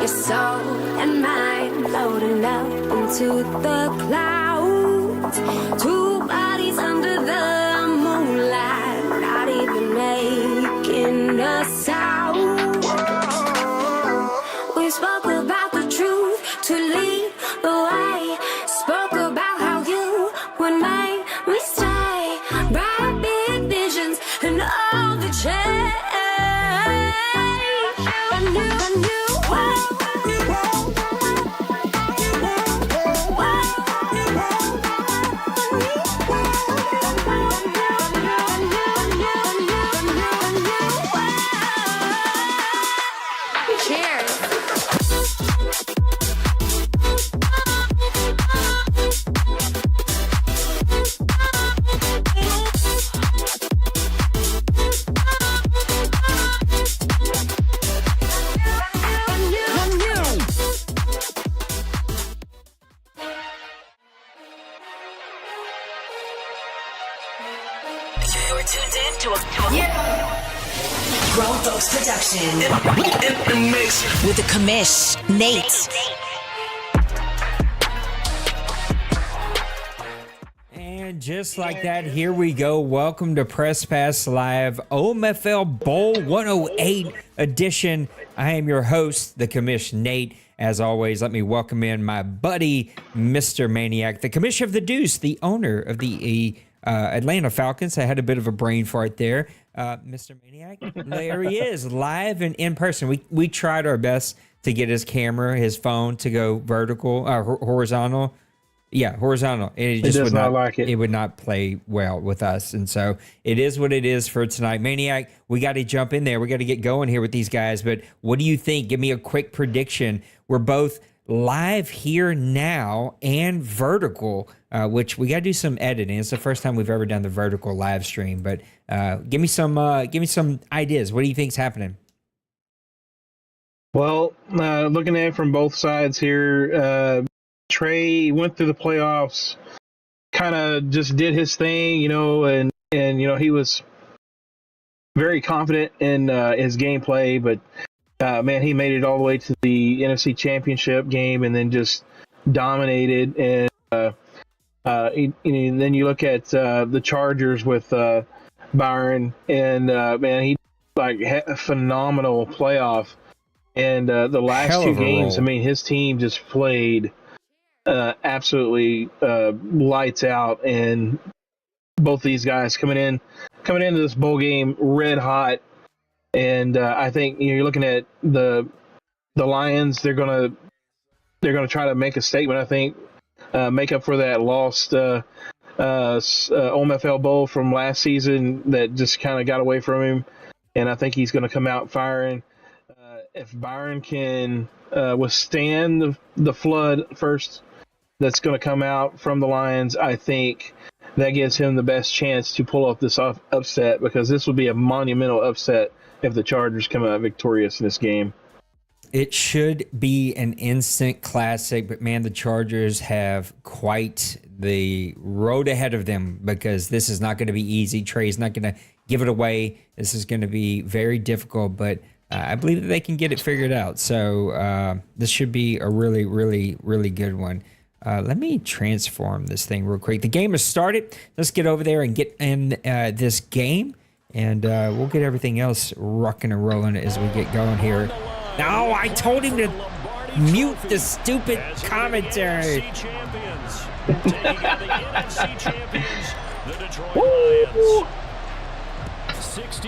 your soul and mind floating up into the clouds. Two bodies under the moonlight, not even making a sound. We spoke about the truth to lead the way. Spoke about how you would make me stay. Bright big visions and all the change. A new world. You're tuned in to a Grown Folks production. In the mix with the commish, Nate. And just like that, here we go. Welcome to Press Pass Live, OMFL Bowl 108 edition. I am your host, the commish, Nate. As always, let me welcome in my buddy, Mr. Maniac, the commish of the Deuce, the owner of the Atlanta Falcons. I had a bit of a brain fart there. Mr. Maniac, there he is, live and in person. We tried our best to get his camera, his phone to go vertical, horizontal. Yeah, horizontal. And it just would not like it. It would not play well with us. And so it is what it is for tonight. Maniac, we got to jump in there. We got to get going here with these guys. But what do you think? Give me a quick prediction. We're both live here now and vertical, which we got to do some editing. It's the first time we've ever done the vertical live stream. But give me some ideas. What do you think's happening? Well, looking at it from both sides here, Trey went through the playoffs, kind of just did his thing, and he was very confident in his gameplay, but man, he made it all the way to the NFC Championship game and then just dominated. And then you look at the Chargers with Byron, and man, he had a phenomenal playoff. And the last two games, I mean, his team just played absolutely lights out, and both these guys coming into this bowl game red hot. And I think you're looking at the Lions. They're gonna try to make a statement. I think make up for that lost OMFL Bowl from last season that just kind of got away from him. And I think he's going to come out firing. If Byron can withstand the flood first that's going to come out from the Lions, I think that gives him the best chance to pull off this upset, because this would be a monumental upset if the Chargers come out victorious in this game. It should be an instant classic, but man, the Chargers have quite the road ahead of them, because this is not going to be easy. Trey's not going to give it away. This is going to be very difficult, but I believe that they can get it figured out. So this should be a really, really, really good one. Let me transform this thing real quick. The game has started. Let's get over there and get in this game, and we'll get everything else rocking and rolling as we get going here. No, I told him to mute the stupid commentary.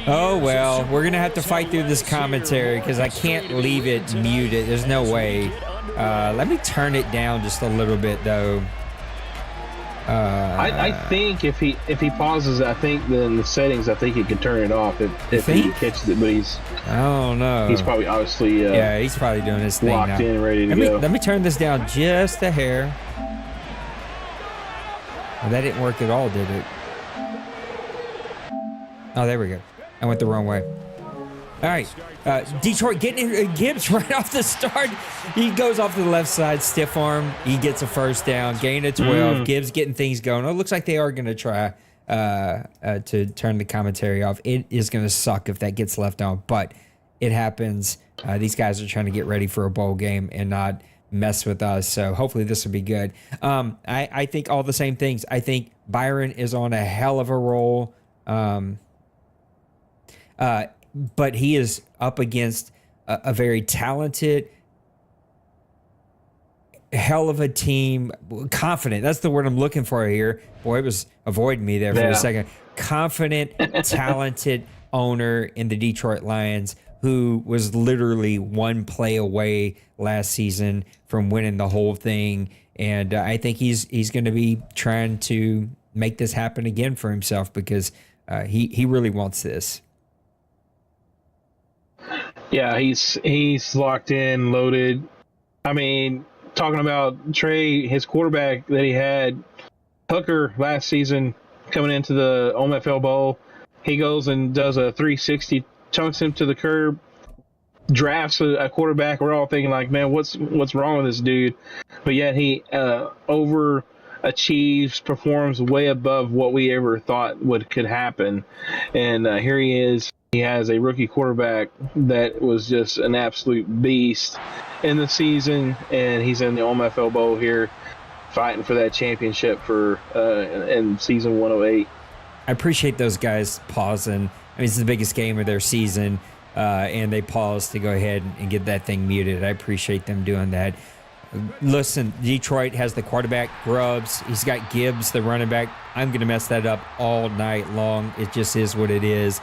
Oh, well, we're going to have to fight through this commentary because I can't leave it muted. There's no way. Let me turn it down just a little bit, though. I think if he pauses, I think in the settings, I think he can turn it off if he catches it. But I don't know. He's probably obviously he's probably doing his thing locked now. in, ready to go. Let me turn this down just a hair. Well, that didn't work at all, did it? Oh, there we go. I went the wrong way. All right, Detroit getting Gibbs right off the start. He goes off to the left side, stiff arm. He gets a first down, gain of 12. Gibbs getting things going. Oh, it looks like they are going to try to turn the commentary off. It is going to suck if that gets left on, but it happens. These guys are trying to get ready for a bowl game and not mess with us. So hopefully this will be good. I think all the same things. I think Byron is on a hell of a roll. But he is up against a very talented, hell of a team. Confident. That's the word I'm looking for here. Boy, it was avoiding me there for a second. Confident, talented owner in the Detroit Lions who was literally one play away last season from winning the whole thing. And I think he's going to be trying to make this happen again for himself because he really wants this. Yeah, he's locked in, loaded. I mean, talking about Trey, his quarterback that he had, Hooker, last season coming into the OMFL Bowl, he goes and does a 360, chunks him to the curb, drafts a quarterback. We're all thinking like, man, what's wrong with this dude? But yet he overachieves, performs way above what we ever thought could happen. And here he is. He has a rookie quarterback that was just an absolute beast in the season, and he's in the OMFL Bowl here fighting for that championship for in season 108. I appreciate those guys pausing. I mean, it's the biggest game of their season, and they paused to go ahead and get that thing muted. I appreciate them doing that. Listen, Detroit has the quarterback, Grubbs. He's got Gibbs, the running back. I'm going to mess that up all night long. It just is what it is.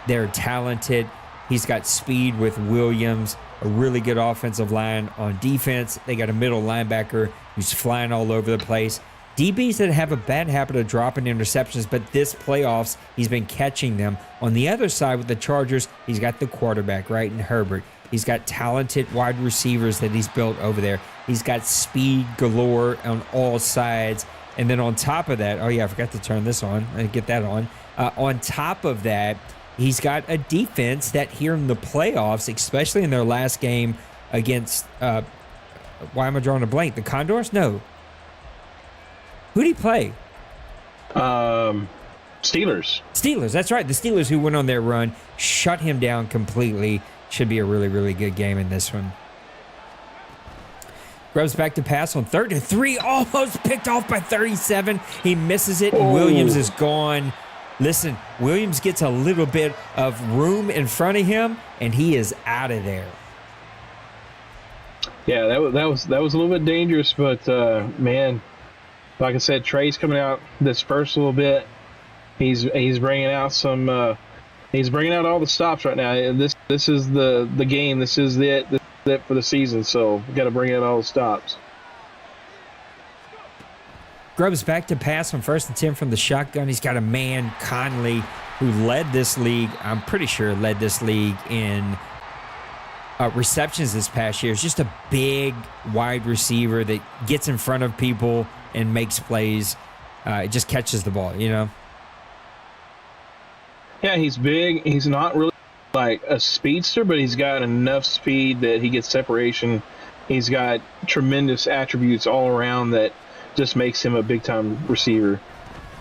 They're talented. He's got speed with Williams, a really good offensive line on defense. They got a middle linebacker who's flying all over the place. DBs that have a bad habit of dropping interceptions, but this playoffs, he's been catching them. On the other side with the Chargers, he's got the quarterback, right, in Herbert. He's got talented wide receivers that he's built over there. He's got speed galore on all sides. And then on top of that, oh yeah, I forgot to turn this on. Get that on. On top of that, he's got a defense that here in the playoffs, especially in their last game against, why am I drawing a blank? The Condors? No. Who did he play? Steelers. Steelers, that's right. The Steelers who went on their run, shut him down completely. Should be a really, really good game in this one. Grubbs back to pass on 3rd and 3. Almost picked off by 37. He misses it, and Williams is gone. Listen, Williams gets a little bit of room in front of him, and he is out of there. Yeah, that was a little bit dangerous, but man, like I said, Trey's coming out this first little bit. He's bringing out some. He's bringing out all the stops right now. This is the game. This is it for the season. So we got to bring out all the stops. Grubbs back to pass on 1st and 10 from the shotgun. He's got a man, Conley, who led this league. I'm pretty sure led this league in receptions this past year. It's just a big wide receiver that gets in front of people and makes plays. It just catches the ball, you know? Yeah, he's big. He's not really like a speedster, but he's got enough speed that he gets separation. He's got tremendous attributes all around that just makes him a big-time receiver.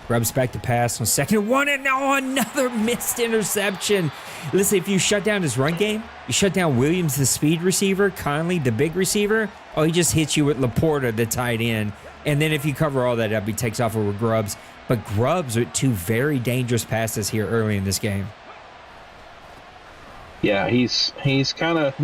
Grubbs back to pass on 2nd and 1, and now another missed interception. Listen, if you shut down his run game, you shut down Williams, the speed receiver, Conley, the big receiver, he just hits you with Laporta, the tight end. And then if you cover all that up, he takes off over Grubbs. But Grubbs with 2 very dangerous passes here early in this game. Yeah, he's kind of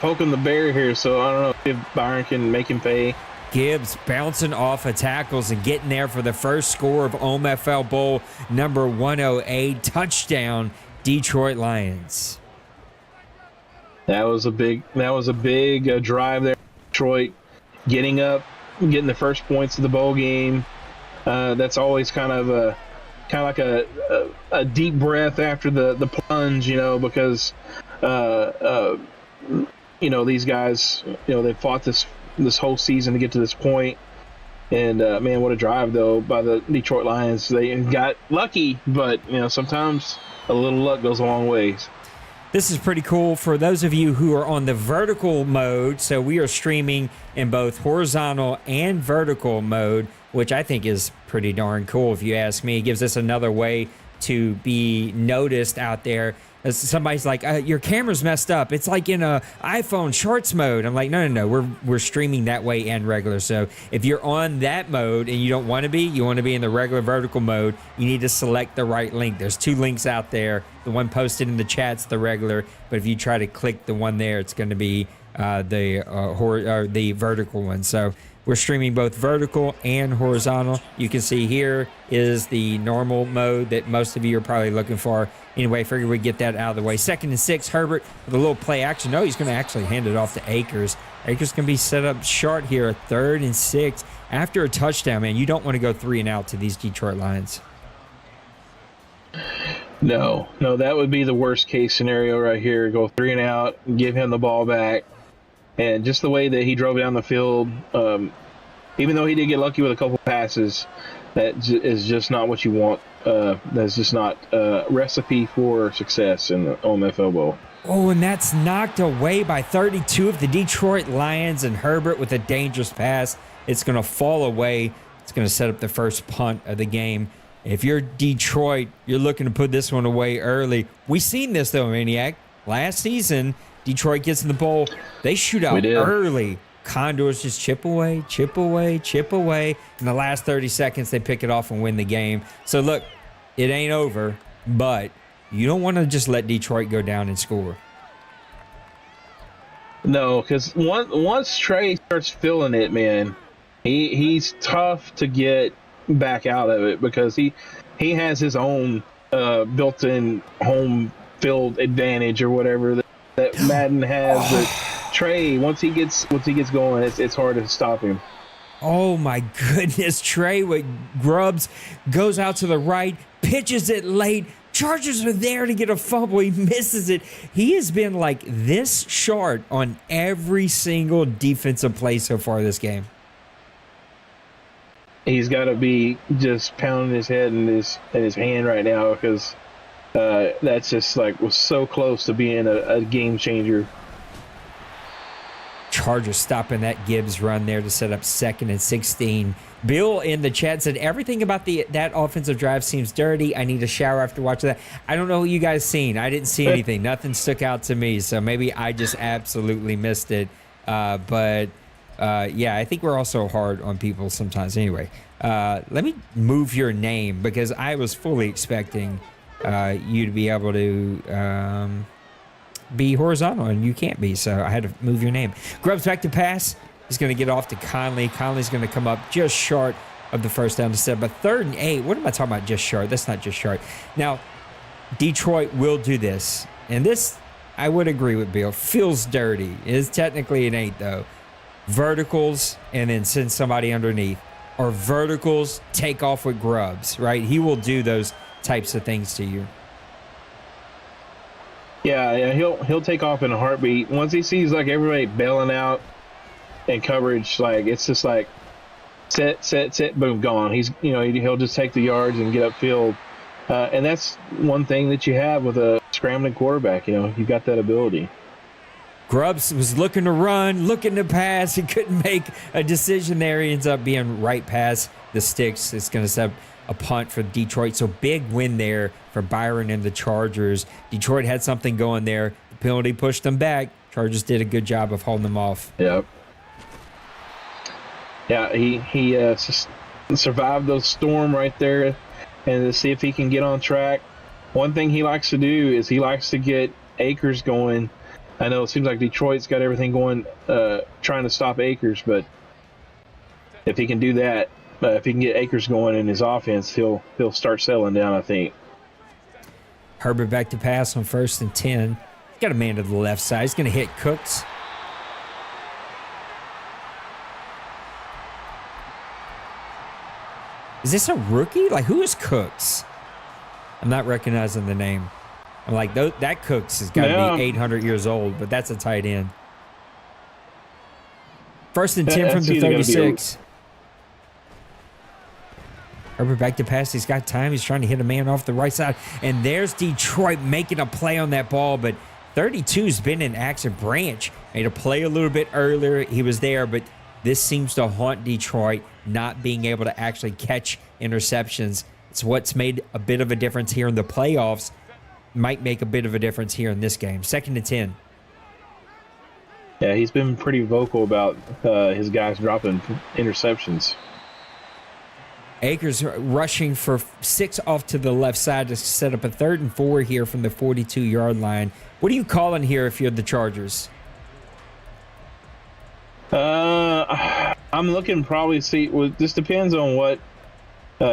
poking the bear here, so I don't know if Byron can make him pay. Gibbs bouncing off of tackles and getting there for the first score of OMFL Bowl number 108. Touchdown, Detroit Lions. That was a big drive there. Detroit getting the first points of the bowl game. That's always kind of like a deep breath after the plunge, because these guys, they fought this whole season to get to this point. And man, what a drive though by the Detroit Lions. They got lucky, but sometimes a little luck goes a long ways. This is pretty cool for those of you who are on the vertical mode. So we are streaming in both horizontal and vertical mode, which I think is pretty darn cool if you ask me. It gives us another way to be noticed out there. Somebody's like, your camera's messed up. It's like in a iPhone shorts mode. I'm like, no. We're streaming that way and regular. So if you're on that mode and you don't want to be, you want to be in the regular vertical mode, you need to select the right link. There's 2 links out there. The one posted in the chat's the regular, but if you try to click the one there, it's going to be the vertical one. So we're streaming both vertical and horizontal. You can see here is the normal mode that most of you are probably looking for. Anyway, figured we'd get that out of the way. 2nd and 6, Herbert with a little play action. No, he's going to actually hand it off to Akers. Akers can be set up short here, 3rd and 6. After a touchdown, man, you don't want to go 3 and out to these Detroit Lions. No, that would be the worst case scenario right here. Go 3 and out, give him the ball back. And just the way that he drove down the field, even though he did get lucky with a couple passes, that is just not what you want. That's just not a recipe for success in the OMFL Bowl. Oh, and that's knocked away by 32 of the Detroit Lions, and Herbert with a dangerous pass. It's going to fall away. It's going to set up the first punt of the game. If you're Detroit, you're looking to put this one away early. We seen this, though, Maniac. Last season, Detroit gets in the bowl. They shoot out early. Condors just chip away. In the last 30 seconds, they pick it off and win the game. So, look, it ain't over, but you don't want to just let Detroit go down and score. No, because once Trey starts feeling it, man, he's tough to get back out of it because he has his own built-in home field advantage or whatever that Madden has. But Trey, once he gets going, it's hard to stop him. Oh my goodness, Trey with Grubbs goes out to the right, pitches it late. Chargers are there to get a fumble. He misses it. He has been like this short on every single defensive play so far this game. He's got to be just pounding his head in his hand right now because that's just like was so close to being a game changer. Chargers stopping that Gibbs run there to set up 2nd and 16. Bill in the chat said, everything about that offensive drive seems dirty. I need a shower after watching that. I don't know what you guys seen. I didn't see anything. Nothing stuck out to me, so maybe I just absolutely missed it. But I think we're also hard on people sometimes. Anyway, let me move your name because I was fully expecting you to be able to be horizontal, and you can't be, so I had to move your name. Grubbs back to pass. He's going to get off to Conley. Conley's going to come up just short of the first down to set. But 3rd and 8, what am I talking about just short? That's not just short. Now, Detroit will do this, and this, I would agree with Bill, feels dirty. It is technically an 8, though. Verticals, and then send somebody underneath. Or verticals, take off with Grubbs, right? He will do those types of things to you. Yeah, he'll take off in a heartbeat. Once he sees like everybody bailing out in coverage, like it's just like set, boom, gone. He'll just take the yards and get upfield, and that's one thing that you have with a scrambling quarterback. You've got that ability. Grubbs was looking to run, looking to pass. He couldn't make a decision there. He ends up being right past the sticks. It's going to set up a punt for Detroit. So big win there for Byron and the Chargers. Detroit had something going there. The penalty pushed them back. Chargers did a good job of holding them off. Yep. Yeah, he survived the storm right there, and to see if he can get on track. One thing he likes to do is he likes to get Akers going. I know it seems like Detroit's got everything going, trying to stop Akers, but if he can do that, if he can get Akers going in his offense, he'll start settling down, I think. Herbert back to pass on 1st and 10. He's got a man to the left side. He's going to hit Cooks. Is this a rookie? Like, who is Cooks? I'm not recognizing the name. I'm like, that Cooks has got to be 800 years old, but that's a tight end. 1st and 10 from the 36. Herbert back to pass. He's got time. He's trying to hit a man off the right side. And there's Detroit making a play on that ball, but 32's been in action. Branch made a play a little bit earlier. He was there, but this seems to haunt Detroit, not being able to actually catch interceptions. It's what's made a bit of a difference here in the playoffs. might make a bit of a difference here in this game. 2nd and 10. Yeah, he's been pretty vocal about his guys dropping interceptions. Akers rushing for 6 off to the left side to set up a 3rd and 4 here from the 42-yard line. What are you calling here if you're the Chargers? I'm looking probably see. Well, this depends on what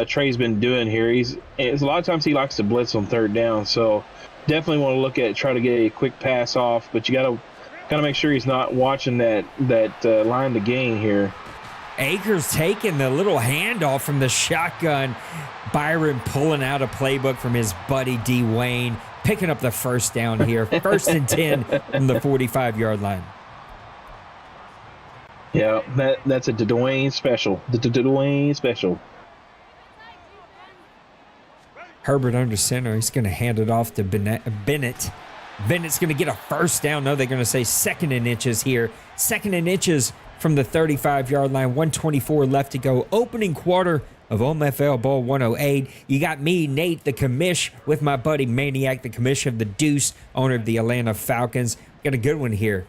Trey's been doing here. A lot of times he likes to blitz on 3rd down, so definitely want to look at try to get a quick pass off. But you gotta make sure he's not watching that line to gain here. Akers taking the little handoff from the shotgun. Byron pulling out a playbook from his buddy D. Wayne, picking up the 1st down here. 1st and 10 from the 45-yard line. Yeah, that's a Dwayne special. The Dwayne special. Herbert under center. He's going to hand it off to Bennett. Bennett's going to get a 1st down. No, they're going to say 2nd and inches here. 2nd and inches from the 35-yard line. 1:24 left to go. Opening quarter of OMFL Bowl 108. You got me, Nate, the commish, with my buddy Maniac, the commish of the Deuce, owner of the Atlanta Falcons. Got a good one here.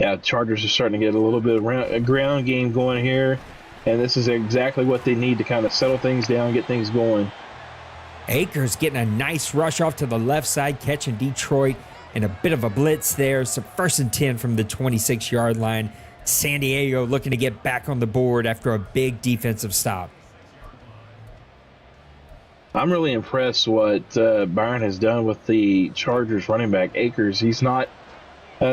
Yeah, Chargers are starting to get a little bit of a ground game going here, and this is exactly what they need to kind of settle things down, get things going. Akers getting a nice rush off to the left side, catching Detroit and a bit of a blitz there. So 1st and 10 from the 26-yard line. San Diego looking to get back on the board after a big defensive stop. I'm really impressed what Byron has done with the Chargers running back Akers. He's not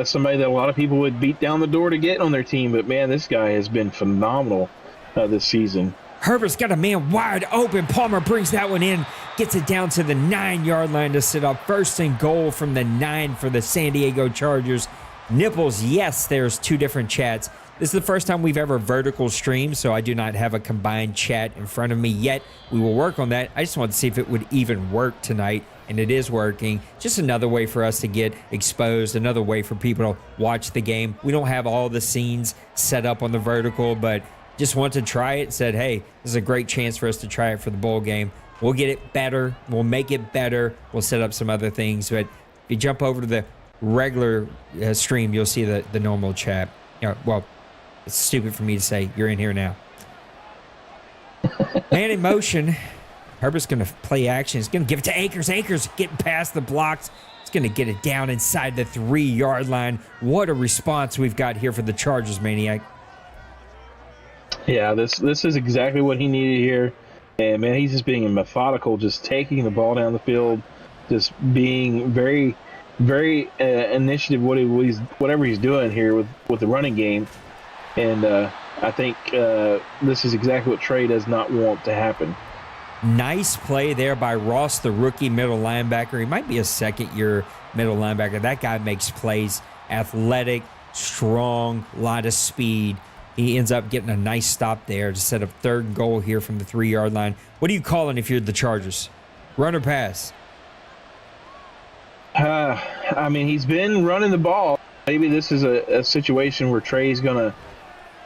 somebody that a lot of people would beat down the door to get on their team, but man, this guy has been phenomenal this season. Herbert's got a man wide open. Palmer brings that one in, gets it down to the 9-yard line to set up 1st and goal from the 9 for the San Diego Chargers. Nipples, yes, there's 2 different chats. This is the first time we've ever vertical streamed, so I do not have a combined chat in front of me yet. We will work on that. I just wanted to see if it would even work tonight, and it is working. Just another way for us to get exposed, another way for people to watch the game. We don't have all the scenes set up on the vertical, but just want to try it. Said, hey, this is a great chance for us to try it for the bowl game. We'll get it better. We'll make it better. We'll set up some other things. But if you jump over to the regular stream, you'll see the normal chat. Well, it's stupid for me to say. You're in here now. Man in motion. Herbert's going to play action. He's going to give it to Akers. Akers getting past the blocks. He's going to get it down inside the 3-yard line. What a response we've got here for the Chargers, Maniac. Yeah, this is exactly what he needed here. And, man, he's just being methodical, just taking the ball down the field, just being very, very initiative whatever he's doing here with the running game. And I think this is exactly what Trey does not want to happen. Nice play there by Ross, the rookie middle linebacker. He might be a second-year middle linebacker. That guy makes plays. Athletic, strong, lot of speed. He ends up getting a nice stop there to set up 3rd and goal here from the 3-yard line. What are you calling if you're the Chargers? Run or pass? I mean, he's been running the ball. Maybe this is a situation where Trey's going to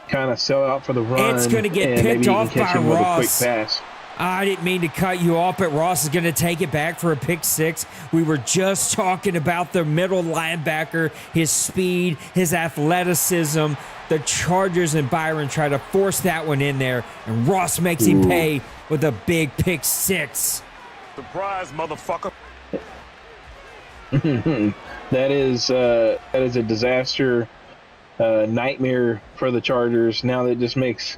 kind of sell out for the run. It's going to get picked off by Ross. With a quick pass. I didn't mean to cut you off, but Ross is going to take it back for a pick 6. We were just talking about the middle linebacker, his speed, his athleticism. The Chargers and Byron try to force that one in there, and Ross makes him pay with a big pick 6. Surprise, motherfucker. That is a disaster, nightmare for the Chargers. Now that just makes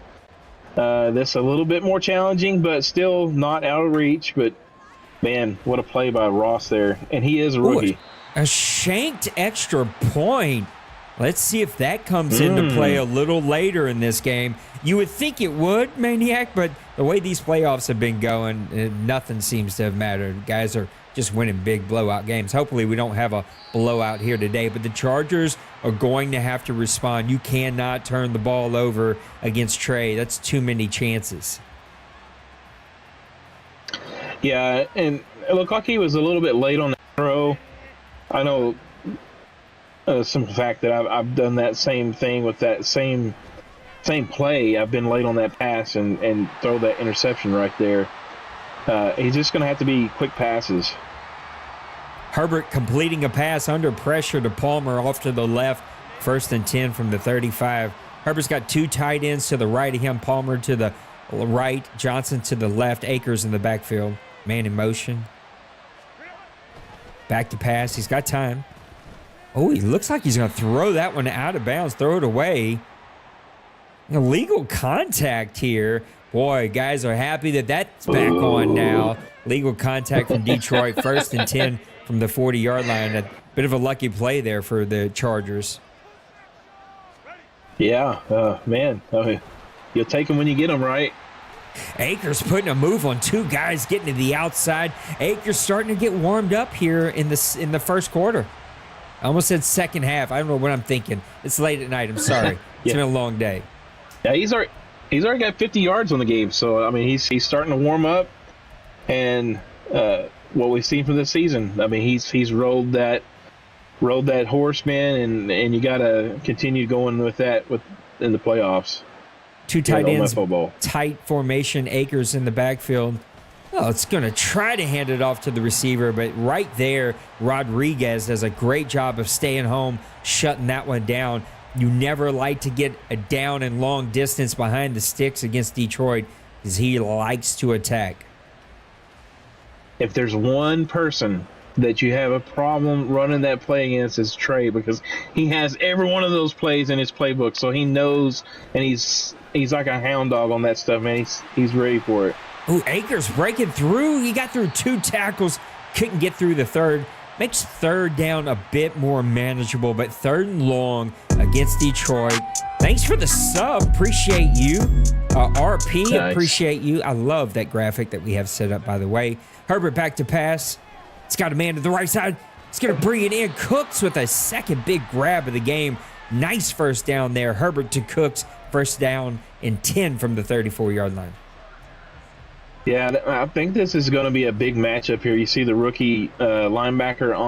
this a little bit more challenging, but still not out of reach. But man, what a play by Ross there, and he is a rookie. A shanked extra point. Let's see if that comes into play a little later in this game. You would think it would, Maniac, but the way these playoffs have been going, nothing seems to have mattered. Guys are just winning big blowout games. Hopefully we don't have a blowout here today, but the Chargers are going to have to respond. You cannot turn the ball over against Trey. That's too many chances. Yeah, and it looked like he was a little bit late on the throw. I know some fact that I've done that same thing with that same play. I've been late on that pass and throw that interception right there. He's just going to have to be quick passes. Herbert completing a pass under pressure to Palmer off to the left. 1st and 10 from the 35. Herbert's got 2 tight ends to the right of him. Palmer to the right. Johnson to the left. Akers in the backfield. Man in motion. Back to pass. He's got time. Oh, he looks like he's going to throw that one out of bounds. Throw it away. Illegal contact here. Boy, guys are happy that that's back on now. Legal contact from Detroit. 1st and 10 from the 40-yard line. A bit of a lucky play there for the Chargers. Yeah, man. You'll take them when you get them, right? Akers putting a move on 2 guys, getting to the outside. Akers starting to get warmed up here in the first quarter. I almost said second half. I don't know what I'm thinking. It's late at night. I'm sorry. It's been a long day. Yeah, he's already got 50 yards on the game. So I mean, he's starting to warm up, and what we've seen from this season. I mean, he's rolled that horse, man, and you got to continue going with that in the playoffs. 2 tight ends, tight formation. Akers in the backfield. Oh, it's going to try to hand it off to the receiver, but right there, Rodriguez does a great job of staying home, shutting that one down. You never like to get a down and long distance behind the sticks against Detroit because he likes to attack. If there's one person that you have a problem running that play against, is Trey, because he has every one of those plays in his playbook, so he knows, and he's like a hound dog on that stuff, man. He's ready for it. Oh, Akers breaking through. He got through 2 tackles, couldn't get through the third. Makes 3rd down a bit more manageable, but 3rd and long against Detroit. Thanks for the sub. Appreciate you. RP, nice. Appreciate you. I love that graphic that we have set up, by the way. Herbert back to pass. It's got a man to the right side. It's going to bring it in. Cooks with a second big grab of the game. Nice first down there. Herbert to Cooks. First down and 10 from the 34-yard line. Yeah, I think this is going to be a big matchup here. You see the rookie linebacker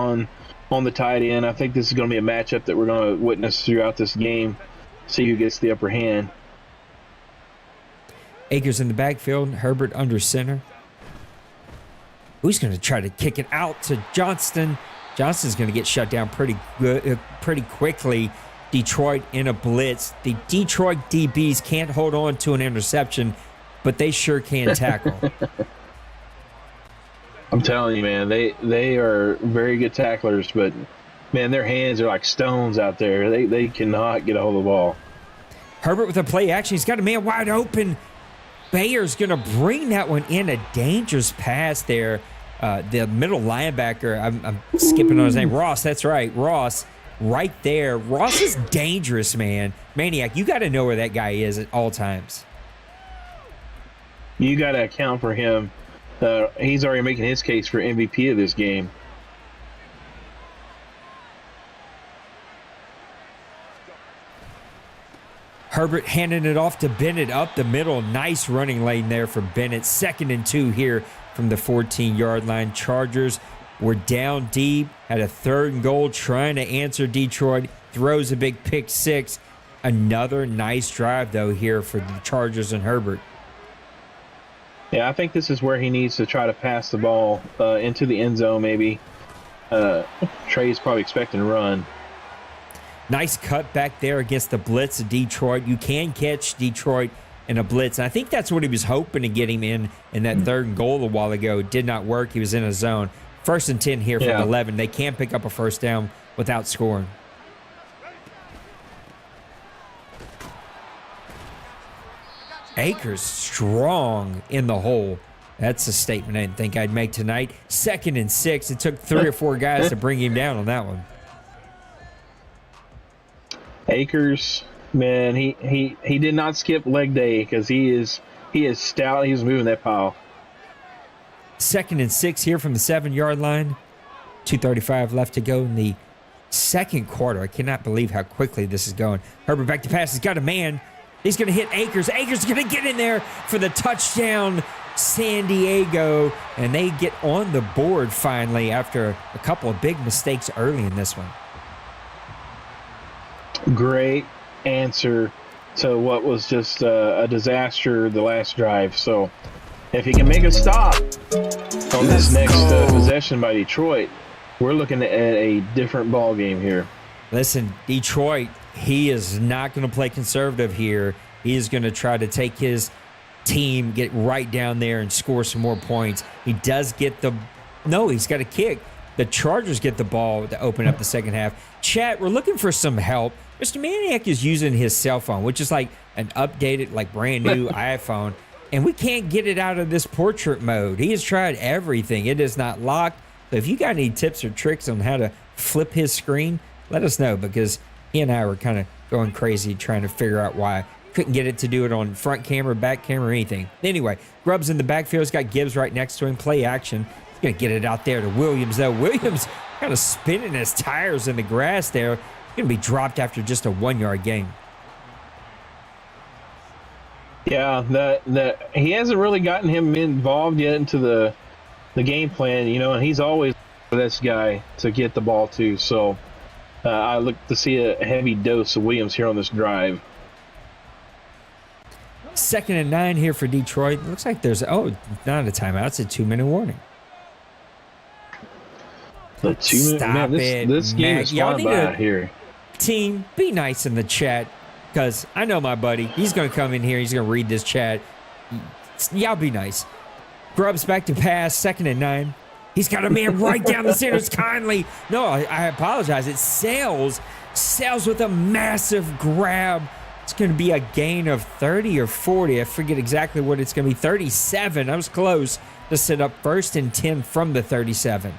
on the tight end. I think this is going to be a matchup that we're going to witness throughout this game. See who gets the upper hand. Akers in the backfield. Herbert under center. Who's going to try to kick it out to Johnston? Johnston's going to get shut down pretty quickly. Detroit in a blitz. The Detroit DBs can't hold on to an interception, but they sure can tackle. I'm telling you, man, they are very good tacklers, but man, their hands are like stones out there. They cannot get a hold of the ball. Herbert with a play action. He's got a man wide open. Bayer's going to bring that one in. A dangerous pass there. The middle linebacker, I'm skipping on his name. Ross, that's right. Ross, right there. Ross is dangerous, man. Maniac, you got to know where that guy is at all times. You got to account for him. He's already making his case for MVP of this game. Herbert handing it off to Bennett up the middle. Nice running lane there for Bennett. 2nd and 2 here from the 14-yard line. Chargers were down deep, had a 3rd and goal trying to answer Detroit. Throws a big pick 6. Another nice drive, though, here for the Chargers and Herbert. Yeah, I think this is where he needs to try to pass the ball into the end zone, maybe. Trey's probably expecting to run. Nice cut back there against the blitz of Detroit. You can catch Detroit in a blitz. And I think that's what he was hoping to get him in that 3rd and goal a while ago. It did not work. He was in a zone. 1st and 10 here from 11. They can't pick up a first down without scoring. Akers strong in the hole. That's a statement I didn't think I'd make tonight. 2nd and 6. It took 3 or 4 guys to bring him down on that one. Akers, man, he did not skip leg day because he is stout. He's moving that pile. 2nd and 6 here from the 7-yard line. 2:35 left to go in the second quarter. I cannot believe how quickly this is going. Herbert back to pass. He's got a man. He's going to hit Akers. Akers is going to get in there for the touchdown, San Diego. And they get on the board finally after a couple of big mistakes early in this one. Great answer to what was just a disaster the last drive. So If he can make a stop on this next possession by Detroit, we're looking at a different ball game here. Listen, Detroit, he is not going to play conservative here. He is going to try to take his team, get right down there and score some more points. He does get he's got a kick. The Chargers get the ball to open up the second half. Chat, we're looking for some help. Mr. Maniac is using his cell phone, which is like an updated, like brand new iPhone, and we can't get it out of this portrait mode. He has tried everything. It is not locked. So if you got any tips or tricks on how to flip his screen, let us know, because he and I were kind of going crazy trying to figure out why. Couldn't get it to do it on front camera, back camera, or anything. Anyway, Grubbs in the backfield. He's got Gibbs right next to him. Play action. He's going to get it out there to Williams, though. Williams kind of spinning his tires in the grass there. He's going to be dropped after just a 1-yard gain. Yeah, he hasn't really gotten him involved yet into the game plan, and he's always this guy to get the ball to. So I look to see a heavy dose of Williams here on this drive. 2nd and 9 here for Detroit. Looks like there's, not a timeout. It's a 2-minute warning. The 2 minute, man, this game is flying by here. Team, be nice in the chat, because I know my buddy. He's going to come in here. He's going to read this chat. Y'all be nice. Grubbs back to pass, 2nd and 9. He's got a man right down the center. It's kindly. No, I apologize. It's Sales. Sales with a massive grab. It's going to be a gain of 30 or 40. I forget exactly what it's going to be. 37. I was close to set up 1st and 10 from the 37.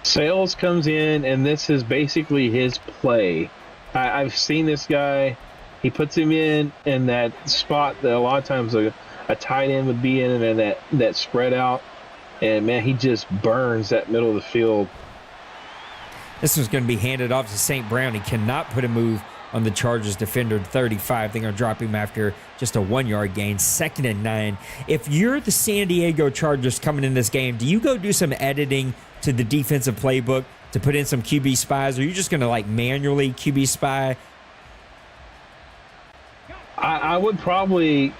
Sales comes in, and this is basically his play. I've seen this guy. He puts him in that spot that a lot of times a tight end would be in, and that spread out. And, man, he just burns that middle of the field. This one's going to be handed off to St. Brown. He cannot put a move on the Chargers defender. 35. They're going to drop him after just a 1-yard gain. 2nd and 9. If you're the San Diego Chargers coming in this game, do you go do some editing to the defensive playbook to put in some QB spies, or are you just going to like manually QB spy? I would probably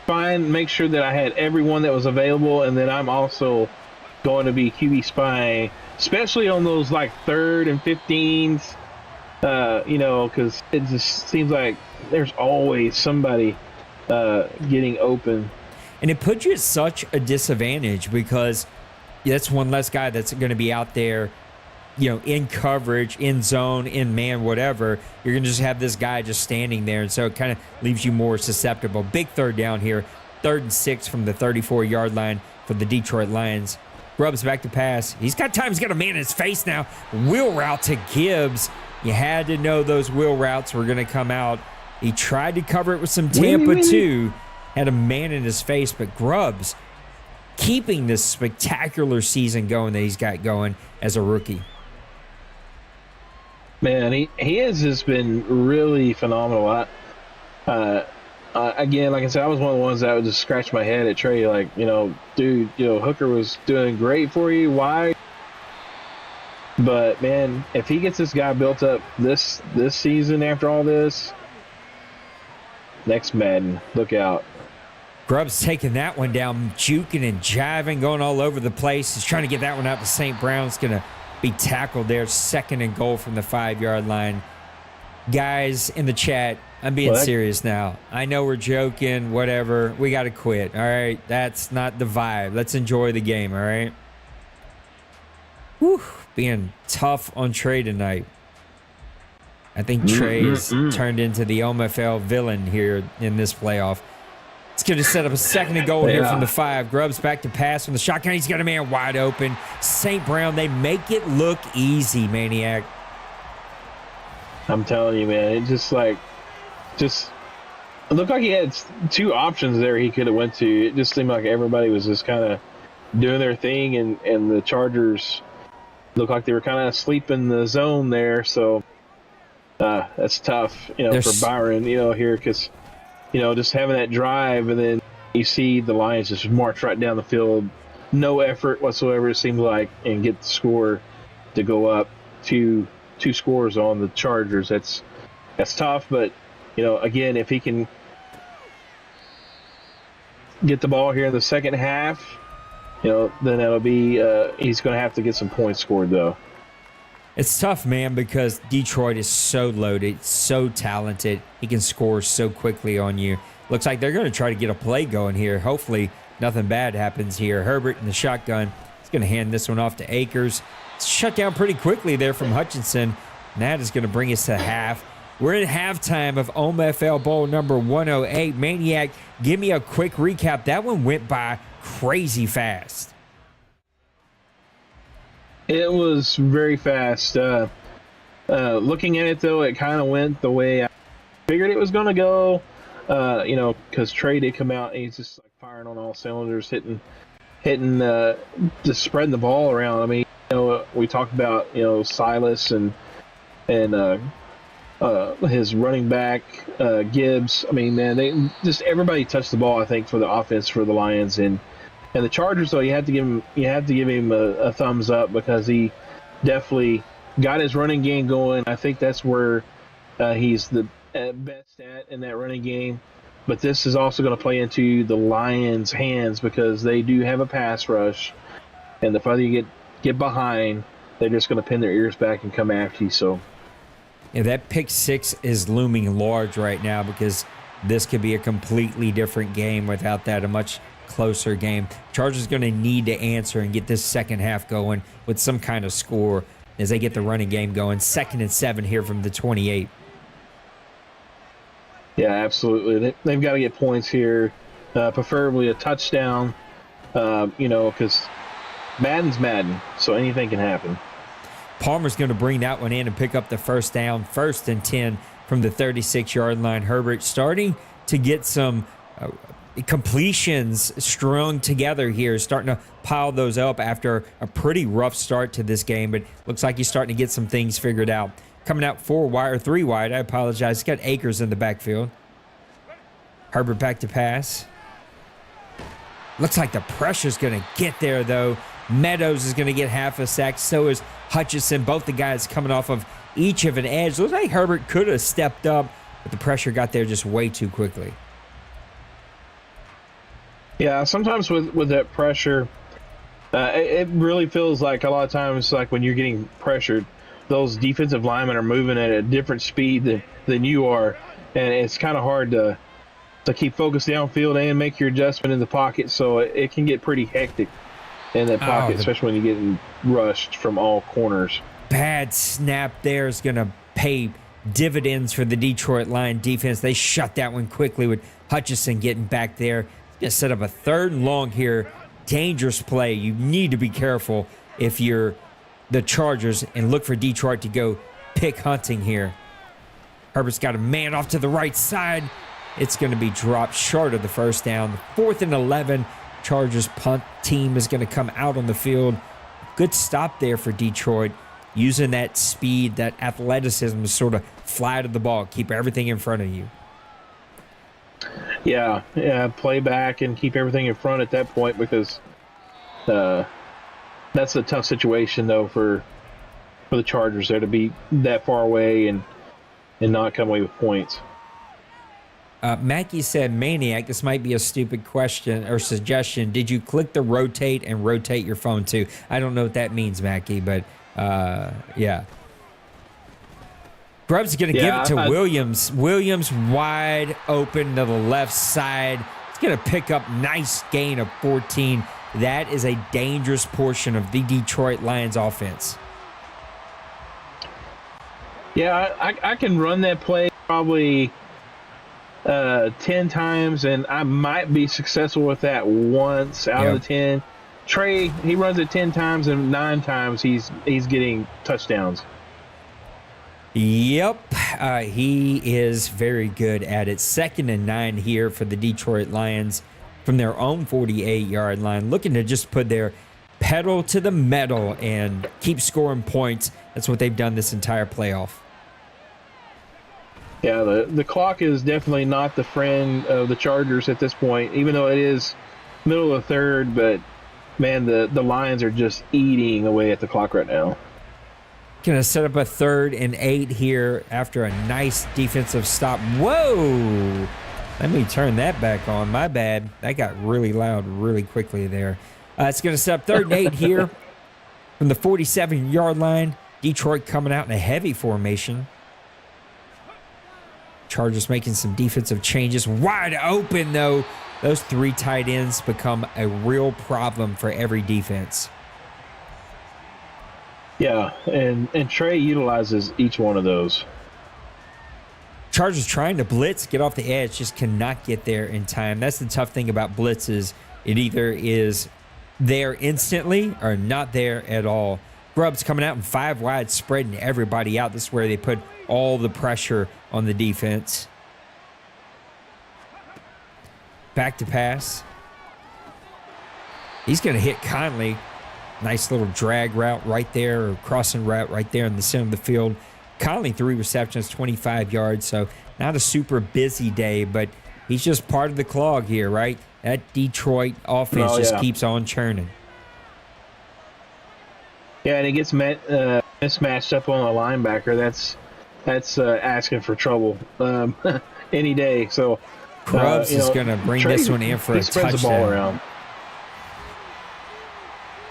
make sure that I had everyone that was available, and then I'm also going to be QB spying, especially on those like 3rd and 15s. Because it just seems like there's always somebody getting open. And it puts you at such a disadvantage, because that's one less guy that's going to be out there, in coverage, in zone, in man, whatever. You're going to just have this guy just standing there, and so it kind of leaves you more susceptible. Big 3rd down here, 3rd and 6 from the 34-yard line for the Detroit Lions. Grubbs back to pass. He's got time. He's got a man in his face now. Wheel route to Gibbs. You had to know those wheel routes were going to come out. He tried to cover it with some Tampa, too. Had a man in his face, but Grubbs keeping this spectacular season going that he's got going as a rookie. Man, he has just been really phenomenal. Again, like I said, I was one of the ones that would just scratch my head at Trey, like, dude, Hooker was doing great for you. Why? But, man, if he gets this guy built up this season after all this, next Madden, look out. Grubbs taking that one down, juking and jiving, going all over the place. He's trying to get that one out to St. Brown. It's going to be tackled there. 2nd and goal from the 5-yard line. Guys in the chat, I'm being serious now. I know we're joking, whatever. We got to quit, all right? That's not the vibe. Let's enjoy the game, all right? Whew, being tough on Trey tonight. I think Trey's turned into the OMFL villain here in this playoff. It's going to set up a 2nd and goal here from the 5. Grubbs back to pass from the shotgun. He's got a man wide open. St. Brown, they make it look easy, Maniac. I'm telling you, man, it just it looked like he had 2 options there he could have went to. It just seemed like everybody was just kind of doing their thing, and the Chargers looked like they were kind of asleep in the zone there. So that's tough, for Byron, here, because just having that drive, and then you see the Lions just march right down the field, no effort whatsoever, it seems like, and get the score to go up two scores on the Chargers. That's tough, but again, if he can get the ball here in the second half, then that'll be he's going to have to get some points scored though. It's tough, man, because Detroit is so loaded, so talented. He can score so quickly on you. Looks like they're going to try to get a play going here. Hopefully nothing bad happens here. Herbert in the shotgun. He's going to hand this one off to Akers. It's shut down pretty quickly there from Hutchinson. And that is going to bring us to half. We're in halftime of OMFL Bowl number 108. Maniac, give me a quick recap. That one went by crazy fast. It was very fast. Looking at it, though, it kind of went the way I figured it was going to go. Because Trey did come out and he's just like firing on all cylinders, hitting, just spreading the ball around. I mean, we talked about Silas and his running back Gibbs. I mean, man, everybody touched the ball. I think for the offense for the Lions and the Chargers, though, you have to give him a thumbs up because he definitely got his running game going. I think that's where he's the best at in that running game. But this is also going to play into the Lions' hands because they do have a pass rush, and the further you get behind, they're just going to pin their ears back and come after you. So, yeah, that pick six is looming large right now because this could be a completely different game without that, a much closer game. Chargers going to need to answer and get this second half going with some kind of score as they get the running game going. 2nd and 7 here from the 28. Yeah, absolutely. They've got to get points here, preferably a touchdown, because Madden's Madden, so anything can happen. Palmer's going to bring that one in and pick up the first down, 1st and 10 from the 36-yard line. Herbert starting to get some completions strung together here, starting to pile those up after a pretty rough start to this game, but looks like he's starting to get some things figured out. Coming out 4 wide or 3 wide, I apologize. He's got Akers in the backfield. Herbert back to pass. Looks like the pressure's going to get there, though. Meadows is going to get half a sack. So is Hutchinson. Both the guys coming off of each of an edge. Looks like Herbert could have stepped up, but the pressure got there just way too quickly. Yeah, sometimes with that pressure, it really feels like a lot of times like when you're getting pressured, those defensive linemen are moving at a different speed than you are, and it's kind of hard to keep focused downfield and make your adjustment in the pocket, so it can get pretty hectic in that pocket, especially when you're getting rushed from all corners. Bad snap there is going to pay dividends for the Detroit Lion defense. They shut that one quickly with Hutchinson getting back there. Going to set up a 3rd and long here. Dangerous play. You need to be careful if you're the Chargers and look for Detroit to go pick hunting here. Herbert's got a man off to the right side. It's going to be dropped short of the first down. 4th and 11. Chargers punt team is going to come out on the field. Good stop there for Detroit, using that speed, that athleticism to sort of fly to the ball, keep everything in front of you. Yeah, play back and keep everything in front at that point because that's a tough situation, though, for the Chargers there to be that far away and not come away with points. Mackie said, Maniac, this might be a stupid question or suggestion. Did you click the rotate and rotate your phone too? I don't know what that means, Mackie, but yeah. Grubb's going to give it to Williams. Williams wide open to the left side. He's going to pick up nice gain of 14. That is a dangerous portion of the Detroit Lions offense. Yeah, I can run that play probably 10 times, and I might be successful with that once out of the 10. Trey, he runs it 10 times, and 9 times he's getting touchdowns. Yep, he is very good at it. 2nd and 9 here for the Detroit Lions from their own 48-yard line, looking to just put their pedal to the metal and keep scoring points. That's what they've done this entire playoff. Yeah, the clock is definitely not the friend of the Chargers at this point, even though it is middle of the 3rd, but man, the Lions are just eating away at the clock right now. Going to set up a 3rd and 8 here after a nice defensive stop. Whoa! Let me turn that back on. My bad. That got really loud really quickly there. It's going to set up 3rd and 8 here from the 47-yard line. Detroit coming out in a heavy formation. Chargers making some defensive changes. Wide open, though. Those 3 tight ends become a real problem for every defense. Yeah, and Trey utilizes each one of those. Chargers trying to blitz, get off the edge, just cannot get there in time. That's the tough thing about blitzes. It either is there instantly or not there at all. Grubbs coming out in 5 wide, spreading everybody out. This is where they put all the pressure on the defense. Back to pass. He's going to hit Conley. Nice little drag route right there, or crossing route right there in the center of the field. Conley 3 receptions, 25 yards, so not a super busy day, but he's just part of the clog here, right? That Detroit offense just keeps on churning. Yeah, and he gets mismatched up on a linebacker. That's asking for trouble any day. So Grubbs is going to bring this one in for a touchdown. The ball around.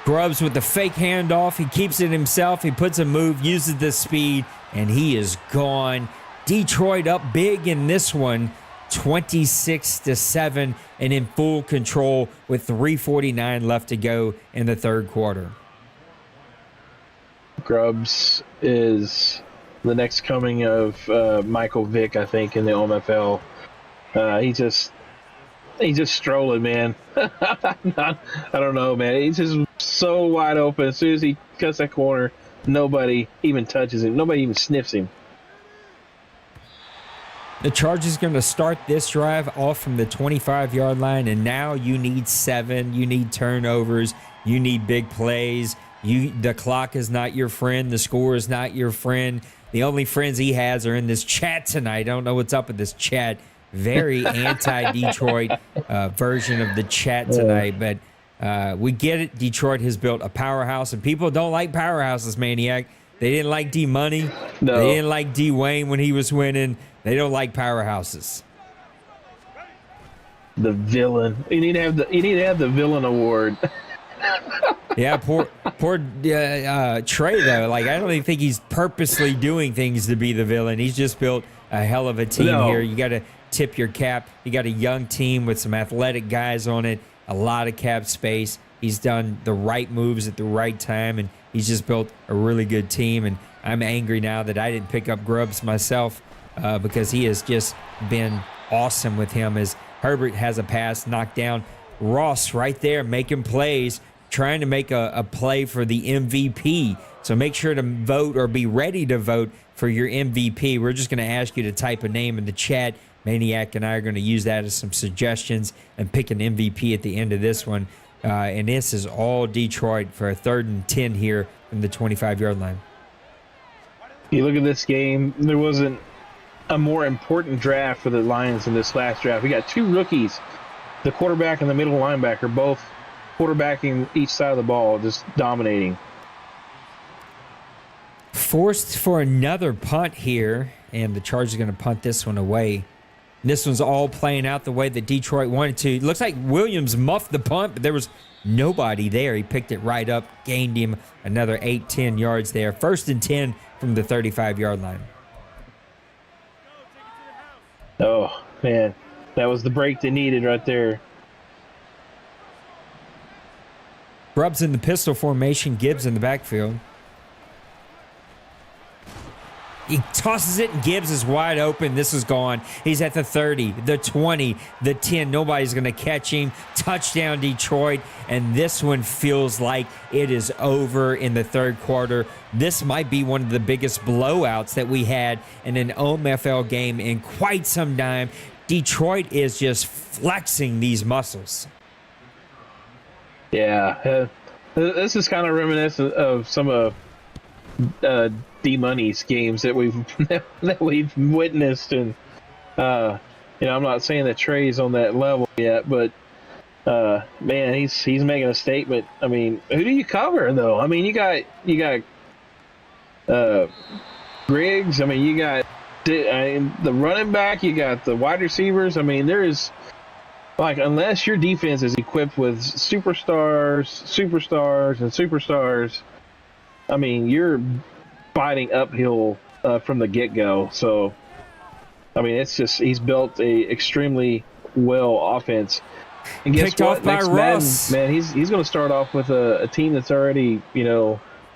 Grubbs with the fake handoff. He keeps it himself. He puts a move, uses the speed, and he is gone. Detroit up big in this one, 26-7, and in full control with 3:49 left to go in the 3rd quarter. Grubbs is the next coming of Michael Vick, I think, in the OMFL. He's just strolling, man. I don't know, man. He's just so wide open. As soon as he cuts that corner, nobody even touches him. Nobody even sniffs him. The Chargers going to start this drive off from the 25-yard line, and now you need 7. You need turnovers. You need big plays. The clock is not your friend. The score is not your friend. The only friends he has are in this chat tonight. I don't know what's up with this chat. Very anti-Detroit version of the chat tonight, but we get it. Detroit has built a powerhouse, and people don't like powerhouses, Maniac. They didn't like D-Money. No. They didn't like D-Wayne when he was winning. They don't like powerhouses. The villain. You need to have the villain award. Yeah, poor Trey, though. Like, I don't even think he's purposely doing things to be the villain. He's just built a hell of a team here. You got to tip your cap. You got a young team with some athletic guys on it, a lot of cap space. He's done the right moves at the right time, and he's just built a really good team. And I'm angry now that I didn't pick up Grubbs myself because he has just been awesome with him as Herbert has a pass knocked down. Ross right there making plays, trying to make a play for the MVP. So make sure to vote or be ready to vote for your MVP. We're just going to ask you to type a name in the chat. Maniac and I are going to use that as some suggestions and pick an MVP at the end of this one. And this is all Detroit for a 3rd and 10 here from the 25-yard line. You look at this game, there wasn't a more important draft for the Lions in this last draft. We got 2 rookies, the quarterback and the middle linebacker, both quarterbacking each side of the ball, just dominating. Forced for another punt here, and the Chargers are going to punt this one away. And this one's all playing out the way that Detroit wanted to. It looks like Williams muffed the punt, but there was nobody there. He picked it right up, gained him another 8-10 yards there. 1st and 10 from the 35-yard line. Oh, man. That was the break they needed right there. Grubbs in the pistol formation, Gibbs in the backfield. He tosses it, and Gibbs is wide open. This is gone. He's at the 30, the 20, the 10. Nobody's going to catch him. Touchdown, Detroit. And this one feels like it is over in the 3rd quarter. This might be one of the biggest blowouts that we had in an OMFL game in quite some time. Detroit is just flexing these muscles. Yeah. This is kind of reminiscent of some of D-Money's games that we've witnessed, and I'm not saying that Trey's on that level yet, but man, he's making a statement. I mean, who do you cover though? I mean, you got Griggs. I mean, you got the running back, you got the wide receivers. I mean, there is, like, unless your defense is equipped with superstars, and superstars, I mean, you're fighting uphill from the get-go. So, I mean, it's just he's built a extremely well offense. And guess Picked what? off by Next Ross. Madden, man, he's going to start off with a team that's already,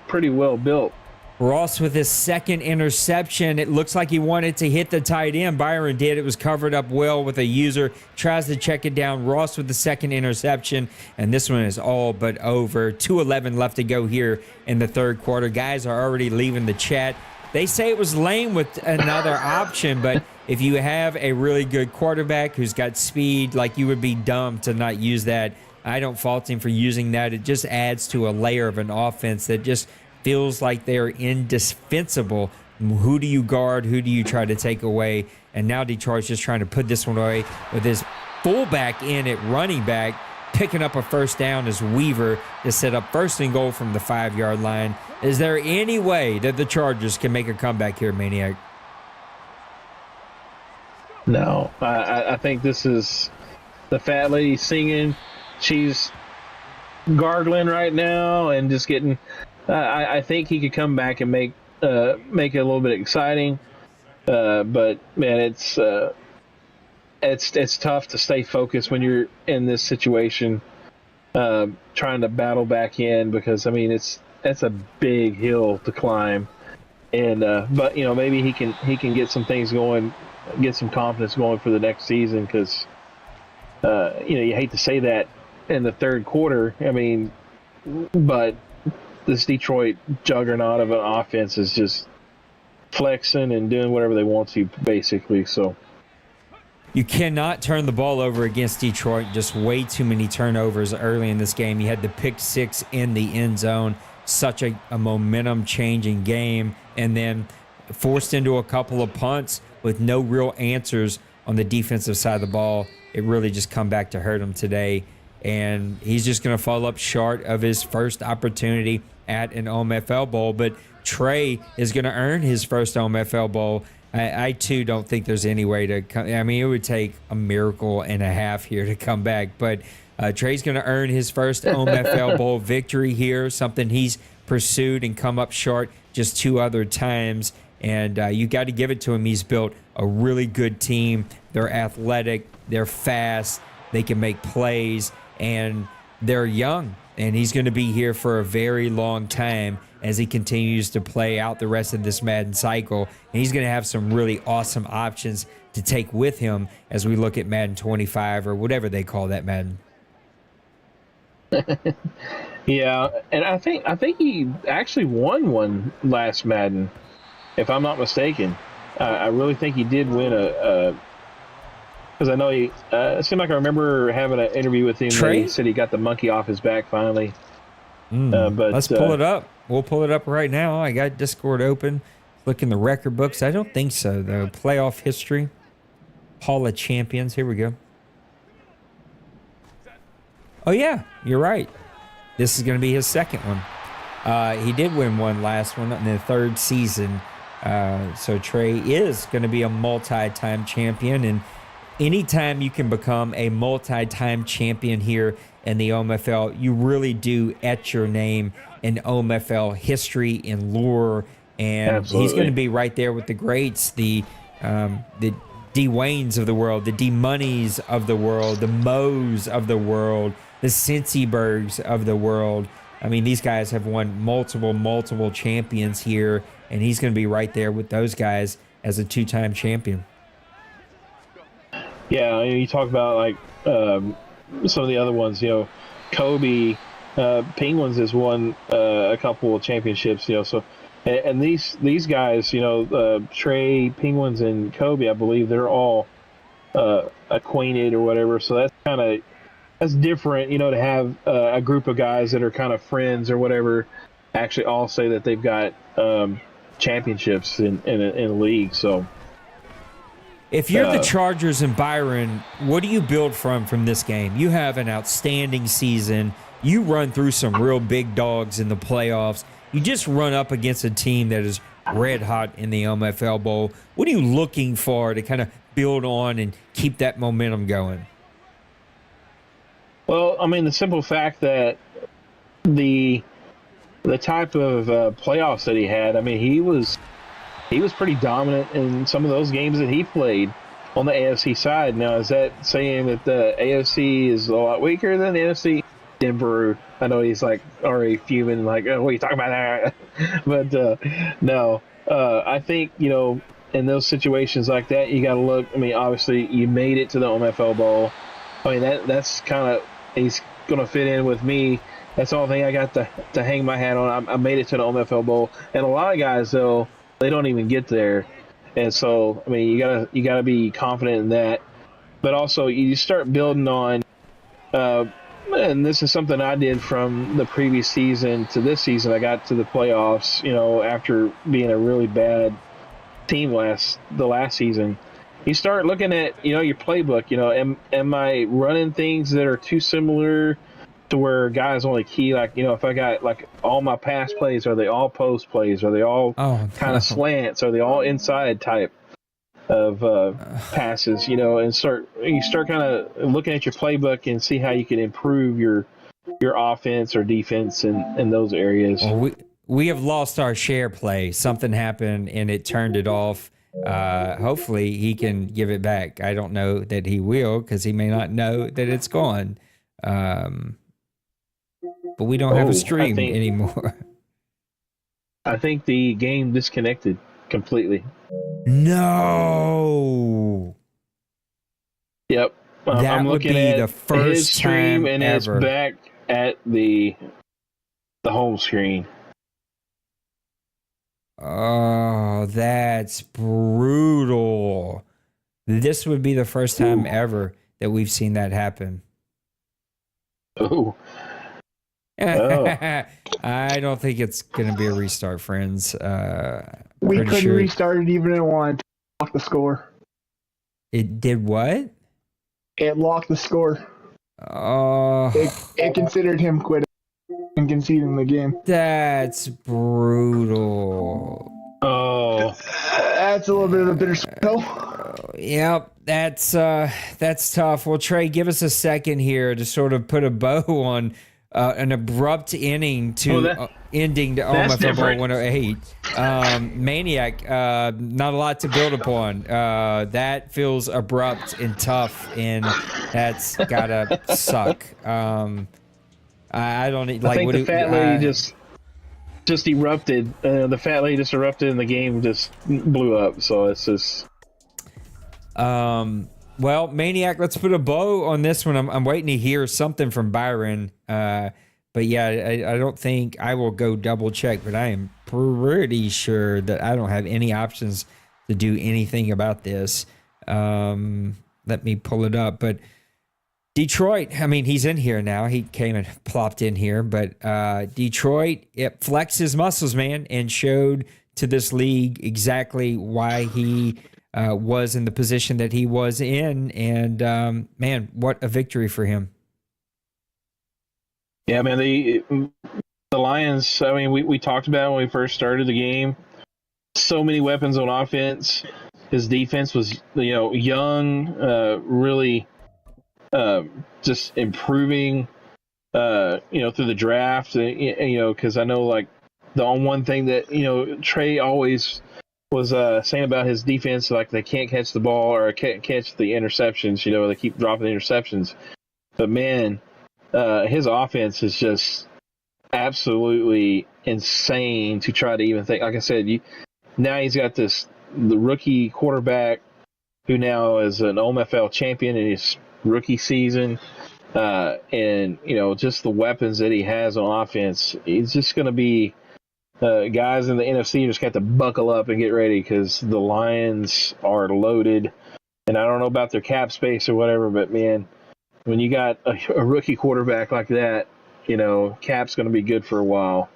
pretty well built. Ross with his second interception. It looks like he wanted to hit the tight end. Byron did. It was covered up well with a user. Tries to check it down. Ross with the second interception. And this one is all but over. 2:11 left to go here in the third quarter. Guys are already leaving the chat. They say it was lame with another option, but if you have a really good quarterback who's got speed, like, you would be dumb to not use that. I don't fault him for using that. It just adds to a layer of an offense that just feels like they're indispensable. Who do you guard? Who do you try to take away? And now Detroit's just trying to put this one away with his fullback in at running back, picking up a first down as Weaver to set up first and goal from the 5-yard line. Is there any way that the Chargers can make a comeback here, Maniac? No, I think this is the fat lady singing. She's gargling right now and just getting. I think he could come back and make it a little bit exciting, but man, it's tough to stay focused when you're in this situation, trying to battle back in, because I mean it's a big hill to climb, and but maybe he can get some things going, get some confidence going for the next season, because you hate to say that in the third quarter. I mean, but this Detroit juggernaut of an offense is just flexing and doing whatever they want to, basically. So you cannot turn the ball over against Detroit. Just way too many turnovers early in this game. You had the pick six in the end zone. Such a momentum-changing game. And then forced into a couple of punts with no real answers on the defensive side of the ball. It really just come back to hurt him today. And he's just going to fall up short of his first opportunity at an OMFL Bowl. But Trey is going to earn his first OMFL Bowl. I too don't think there's any way to come. I mean, it would take a miracle and a half here to come back. But Trey's going to earn his first OMFL Bowl victory here, something he's pursued and come up short just 2 other times. And you got to give it to him. He's built a really good team. They're athletic. They're fast. They can make plays. And they're young. And he's going to be here for a very long time as he continues to play out the rest of this Madden cycle. And he's going to have some really awesome options to take with him as we look at Madden 25 or whatever they call that Madden. Yeah, and I think he actually won one last Madden, if I'm not mistaken. I really think he did win because I know he. It seemed like I remember having an interview with him. Trey? He said he got the monkey off his back finally. But Let's pull it up. We'll pull it up right now. I got Discord open. Look in the record books. I don't think so, though. Playoff history. Hall of Champions. Here we go. Oh, yeah. You're right. This is going to be his second one. He did win one last one in the third season. So Trey is going to be a multi-time champion. And anytime you can become a multi-time champion here in the OMFL, you really do etch your name in OMFL history and lore. And Absolutely. He's going to be right there with the greats, the D. Waynes of the world, the D. Moneys of the world, the Moes of the world, the Cincybergs of the world. I mean, these guys have won multiple champions here, and he's going to be right there with those guys as a 2-time champion. Yeah, you talk about like some of the other ones. Kobe, Penguins has won a couple of championships. So, and these guys, Trey, Penguins, and Kobe, I believe they're all acquainted or whatever. So that's different, to have a group of guys that are kind of friends or whatever actually all say that they've got championships in a league. So. If you're the Chargers and Byron, what do you build from this game? You have an outstanding season. You run through some real big dogs in the playoffs. You just run up against a team that is red hot in the OMFL Bowl. What are you looking for to kind of build on and keep that momentum going? Well, I mean, the simple fact that the type of playoffs that he had, I mean, he was pretty dominant in some of those games that he played on the AFC side. Now, is that saying that the AFC is a lot weaker than the NFC? Denver, I know he's like already fuming, like, oh, what are you talking about that? But no, I think, in those situations like that, you got to look. I mean, obviously, you made it to the OMFL Bowl. I mean, that's kind of, he's going to fit in with me. That's the only thing I got to hang my hat on. I made it to the OMFL Bowl. And a lot of guys, though, they don't even get there. And so, I mean, you gotta be confident in that. But also, you start building on, and this is something I did from the previous season to this season. I got to the playoffs, after being a really bad team the last season. You start looking at, your playbook. Am I running things that are too similar to where guys only key, like, if I got like all my pass plays, are they all post plays? Are they all kind of slants? Are they all inside type of passes? And you start kind of looking at your playbook and see how you can improve your offense or defense in those areas. Well, we have lost our share play. Something happened and it turned it off. Hopefully he can give it back. I don't know that he will, because he may not know that it's gone. But we don't have a stream anymore. I think the game disconnected completely. No. Yep. That I'm would looking be at the first his stream, time and ever. it's back at the home screen. Oh, that's brutal. This would be the first time ever that we've seen that happen. Oh. I don't think it's going to be a restart, friends. We couldn't restart it even if it wanted to lock the score. It did what? It locked the score. Oh. It considered him quitting and conceding the game. That's brutal. Oh. That's a little bit of a bittersweet pill. Yep, that's tough. Well, Trey, give us a second here to sort of put a bow on an abrupt ending to ending to OMFL Bowl 108. Maniac, not a lot to build upon. That feels abrupt and tough, and that's gotta suck. I don't like. I think the fat lady just erupted. The fat lady just erupted, and the game just blew up. So it's just. Well, Maniac, let's put a bow on this one. I'm waiting to hear something from Byron. But yeah, I don't think I will go double check, but I am pretty sure that I don't have any options to do anything about this. Let me pull it up. But Detroit, I mean, he's in here now. He came and plopped in here. But Detroit, it flexed his muscles, man, and showed to this league exactly why he was in the position that he was in. And, man, what a victory for him. Yeah, man, the Lions, I mean, we talked about when we first started the game. So many weapons on offense. His defense was, young, really just improving, through the draft, because I know, like, the one thing that, Trey always was saying about his defense, like they can't catch the ball or can't catch the interceptions, they keep dropping the interceptions. But, man, his offense is just absolutely insane to try to even think. Like I said, now he's got the rookie quarterback who now is an OMFL champion in his rookie season. And, just the weapons that he has on offense, he's just going to be guys in the NFC just got to buckle up and get ready because the Lions are loaded. And I don't know about their cap space or whatever, but, man, when you got a rookie quarterback like that, cap's going to be good for a while.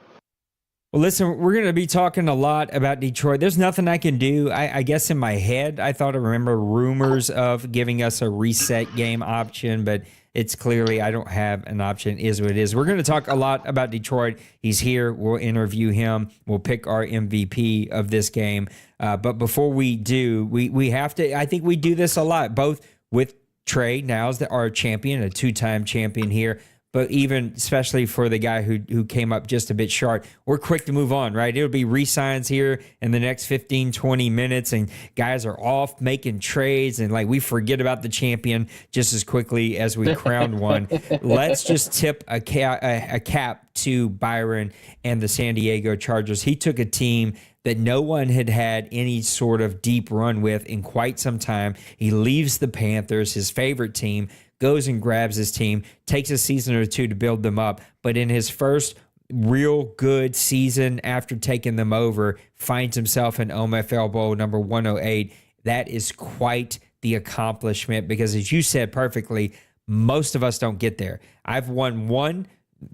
Well, listen, we're going to be talking a lot about Detroit. There's nothing I can do. I guess in my head, I thought I remember rumors of giving us a reset game option, but it's clearly I don't have an option. It is what it is. We're going to talk a lot about Detroit. He's here. We'll interview him. We'll pick our MVP of this game. But before we do, we have to, I think we do this a lot, both with Trey, now is our champion, a two-time champion here, but even especially for the guy who came up just a bit short, we're quick to move on, right? It'll be re-signs here in the next 15, 20 minutes, and guys are off making trades, and like we forget about the champion just as quickly as we crowned one. Let's just tip a cap to Byron and the San Diego Chargers. He took a team that no one had had any sort of deep run with in quite some time. He leaves the Panthers, his favorite team, goes and grabs his team, takes a season or two to build them up. But in his first real good season after taking them over, finds himself in OMFL Bowl number 108. That is quite the accomplishment because, as you said perfectly, most of us don't get there. I've won one.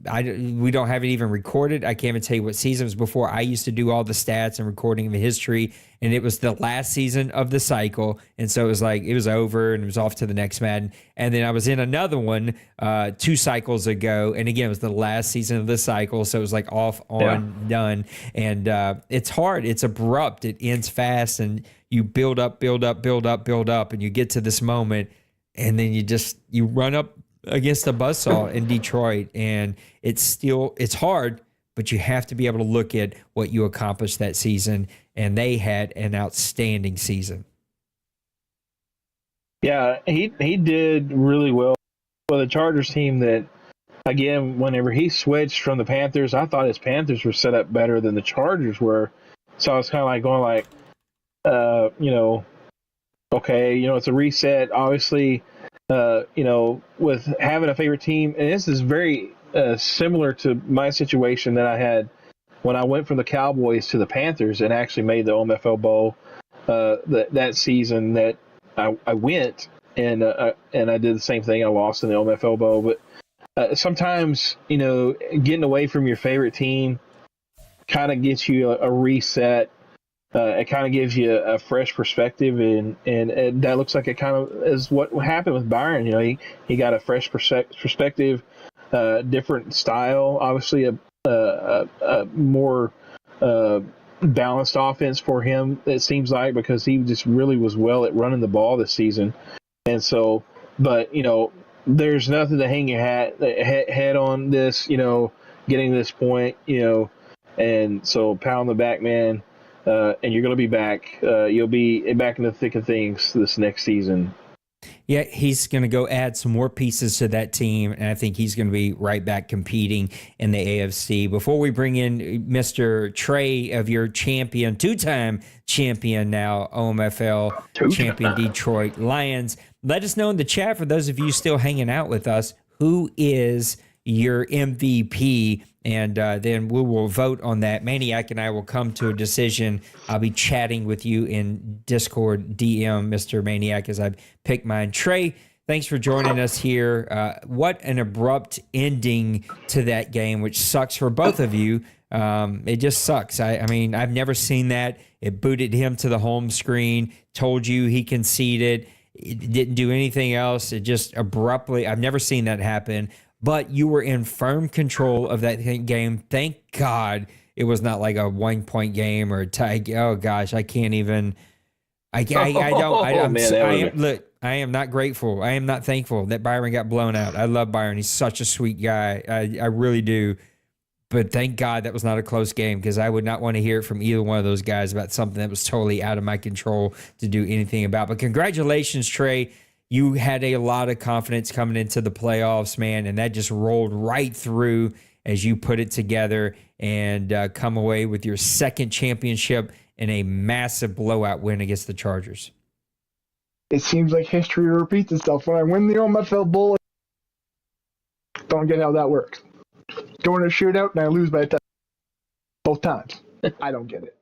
We don't have it even recorded. I can't even tell you what season it was before. I used to do all the stats and recording of the history, and it was the last season of the cycle. And so it was like, it was over and it was off to the next Madden. And then I was in another one 2 cycles ago. And again, it was the last season of the cycle. So it was like off, on, done. And it's hard. It's abrupt. It ends fast, and you build up, and you get to this moment, and then you run up against a buzzsaw in Detroit, and it's hard, but you have to be able to look at what you accomplished that season, and they had an outstanding season. Yeah, he did really well for the Chargers team. That again, whenever he switched from the Panthers, I thought his Panthers were set up better than the Chargers were. So I was kind of like going like, okay, it's a reset. Obviously, with having a favorite team, and this is very similar to my situation that I had when I went from the Cowboys to the Panthers and actually made the OMFL Bowl that season that I went, and I did the same thing. I lost in the OMFL Bowl, but sometimes, getting away from your favorite team kind of gets you a reset. It kind of gives you a fresh perspective, and that looks like it kind of is what happened with Byron. He got a fresh perspective, different style, obviously a more balanced offense for him, it seems like, because he just really was well at running the ball this season. And so, but, there's nothing to hang your head on this, getting to this point, and so pat on the back, man. And you're going to be back. You'll be back in the thick of things this next season. Yeah, he's going to go add some more pieces to that team, and I think he's going to be right back competing in the AFC. Before we bring in Mr. Trey of your champion, two-time champion now, OMFL champion Detroit Lions, let us know in the chat, for those of you still hanging out with us, who is your MVP, and then we will vote on that. Maniac and I will come to a decision. I'll be chatting with you in Discord DM, Mr. Maniac, as I pick mine. Trey, thanks for joining us here. What an abrupt ending to that game, which sucks for both of you. It just sucks. I mean, I've never seen that. It booted him to the home screen, told you he conceded. It didn't do anything else. It just abruptly, I've never seen that happen. But you were in firm control of that game. Thank God it was not like a 1-point game or a tie. Oh gosh, I can't even. I am not grateful. I am not thankful that Byron got blown out. I love Byron. He's such a sweet guy. I really do. But thank God that was not a close game, because I would not want to hear it from either one of those guys about something that was totally out of my control to do anything about. But congratulations, Trey. You had a lot of confidence coming into the playoffs, man, and that just rolled right through as you put it together and come away with your second championship and a massive blowout win against the Chargers. It seems like history repeats itself. When I win the OMFL Bowl, don't get how that works. Go in a shootout and I lose by a touchdown. Both times. I don't get it.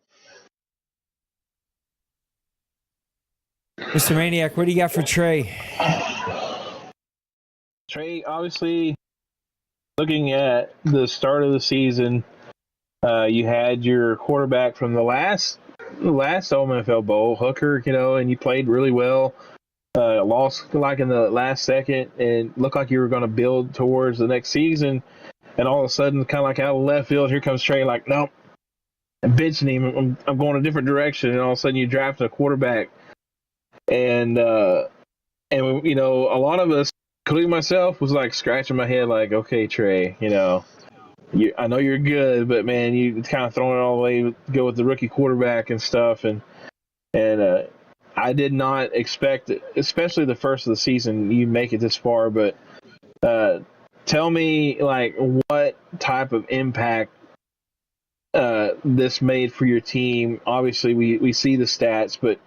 Mr. Maniac, what do you got for Trey? Trey, obviously, looking at the start of the season, You had your quarterback from the last OMFL Bowl, Hooker, and you played really well. Lost like in the last second and looked like you were going to build towards the next season. And all of a sudden, kind of like out of left field, here comes Trey, like, nope, I'm benching him. I'm going a different direction. And all of a sudden, you draft a quarterback. And a lot of us, including myself, was like scratching my head, like, okay, Trey, I know you're good, but man, you kind of throwing it all away, go with the rookie quarterback and stuff. And I did not expect, especially the first of the season, you make it this far. But tell me, like, what type of impact this made for your team. Obviously, we see the stats, but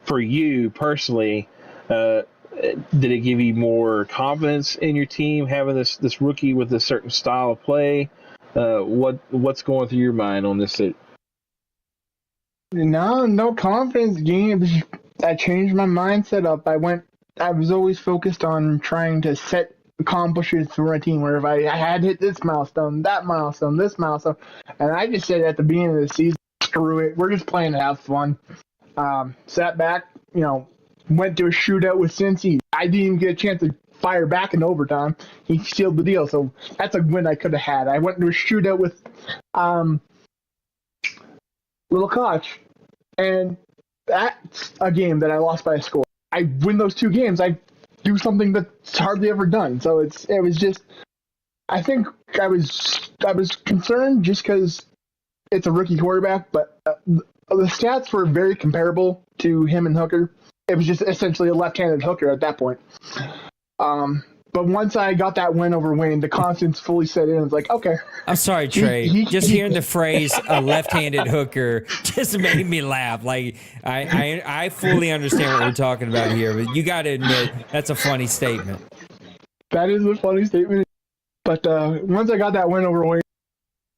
for you personally, did it give you more confidence in your team having this rookie with a certain style of play? What's going through your mind on this? No confidence games. I changed my mindset up. I was always focused on trying to set accomplishments for my team, where if I had hit this milestone, that milestone, this milestone, and I just said at the beginning of the season, screw it, we're just playing to have fun. Sat back, went to a shootout with Cincy. I didn't even get a chance to fire back in overtime. He sealed the deal, so that's a win I could have had. I went to a shootout with Little Koch, and that's a game that I lost by a score. I win those two games, I do something that's hardly ever done. So it was just, I think I was concerned just because it's a rookie quarterback, but the stats were very comparable to him and Hooker. It was just essentially a left-handed Hooker at that point. But once I got that win over Wayne, the confidence fully set in. It's like, okay. I'm sorry, Trey. Just hearing the phrase "a left-handed hooker" just made me laugh. Like I fully understand what we're talking about here, but you got to admit that's a funny statement. That is a funny statement. But once I got that win over Wayne,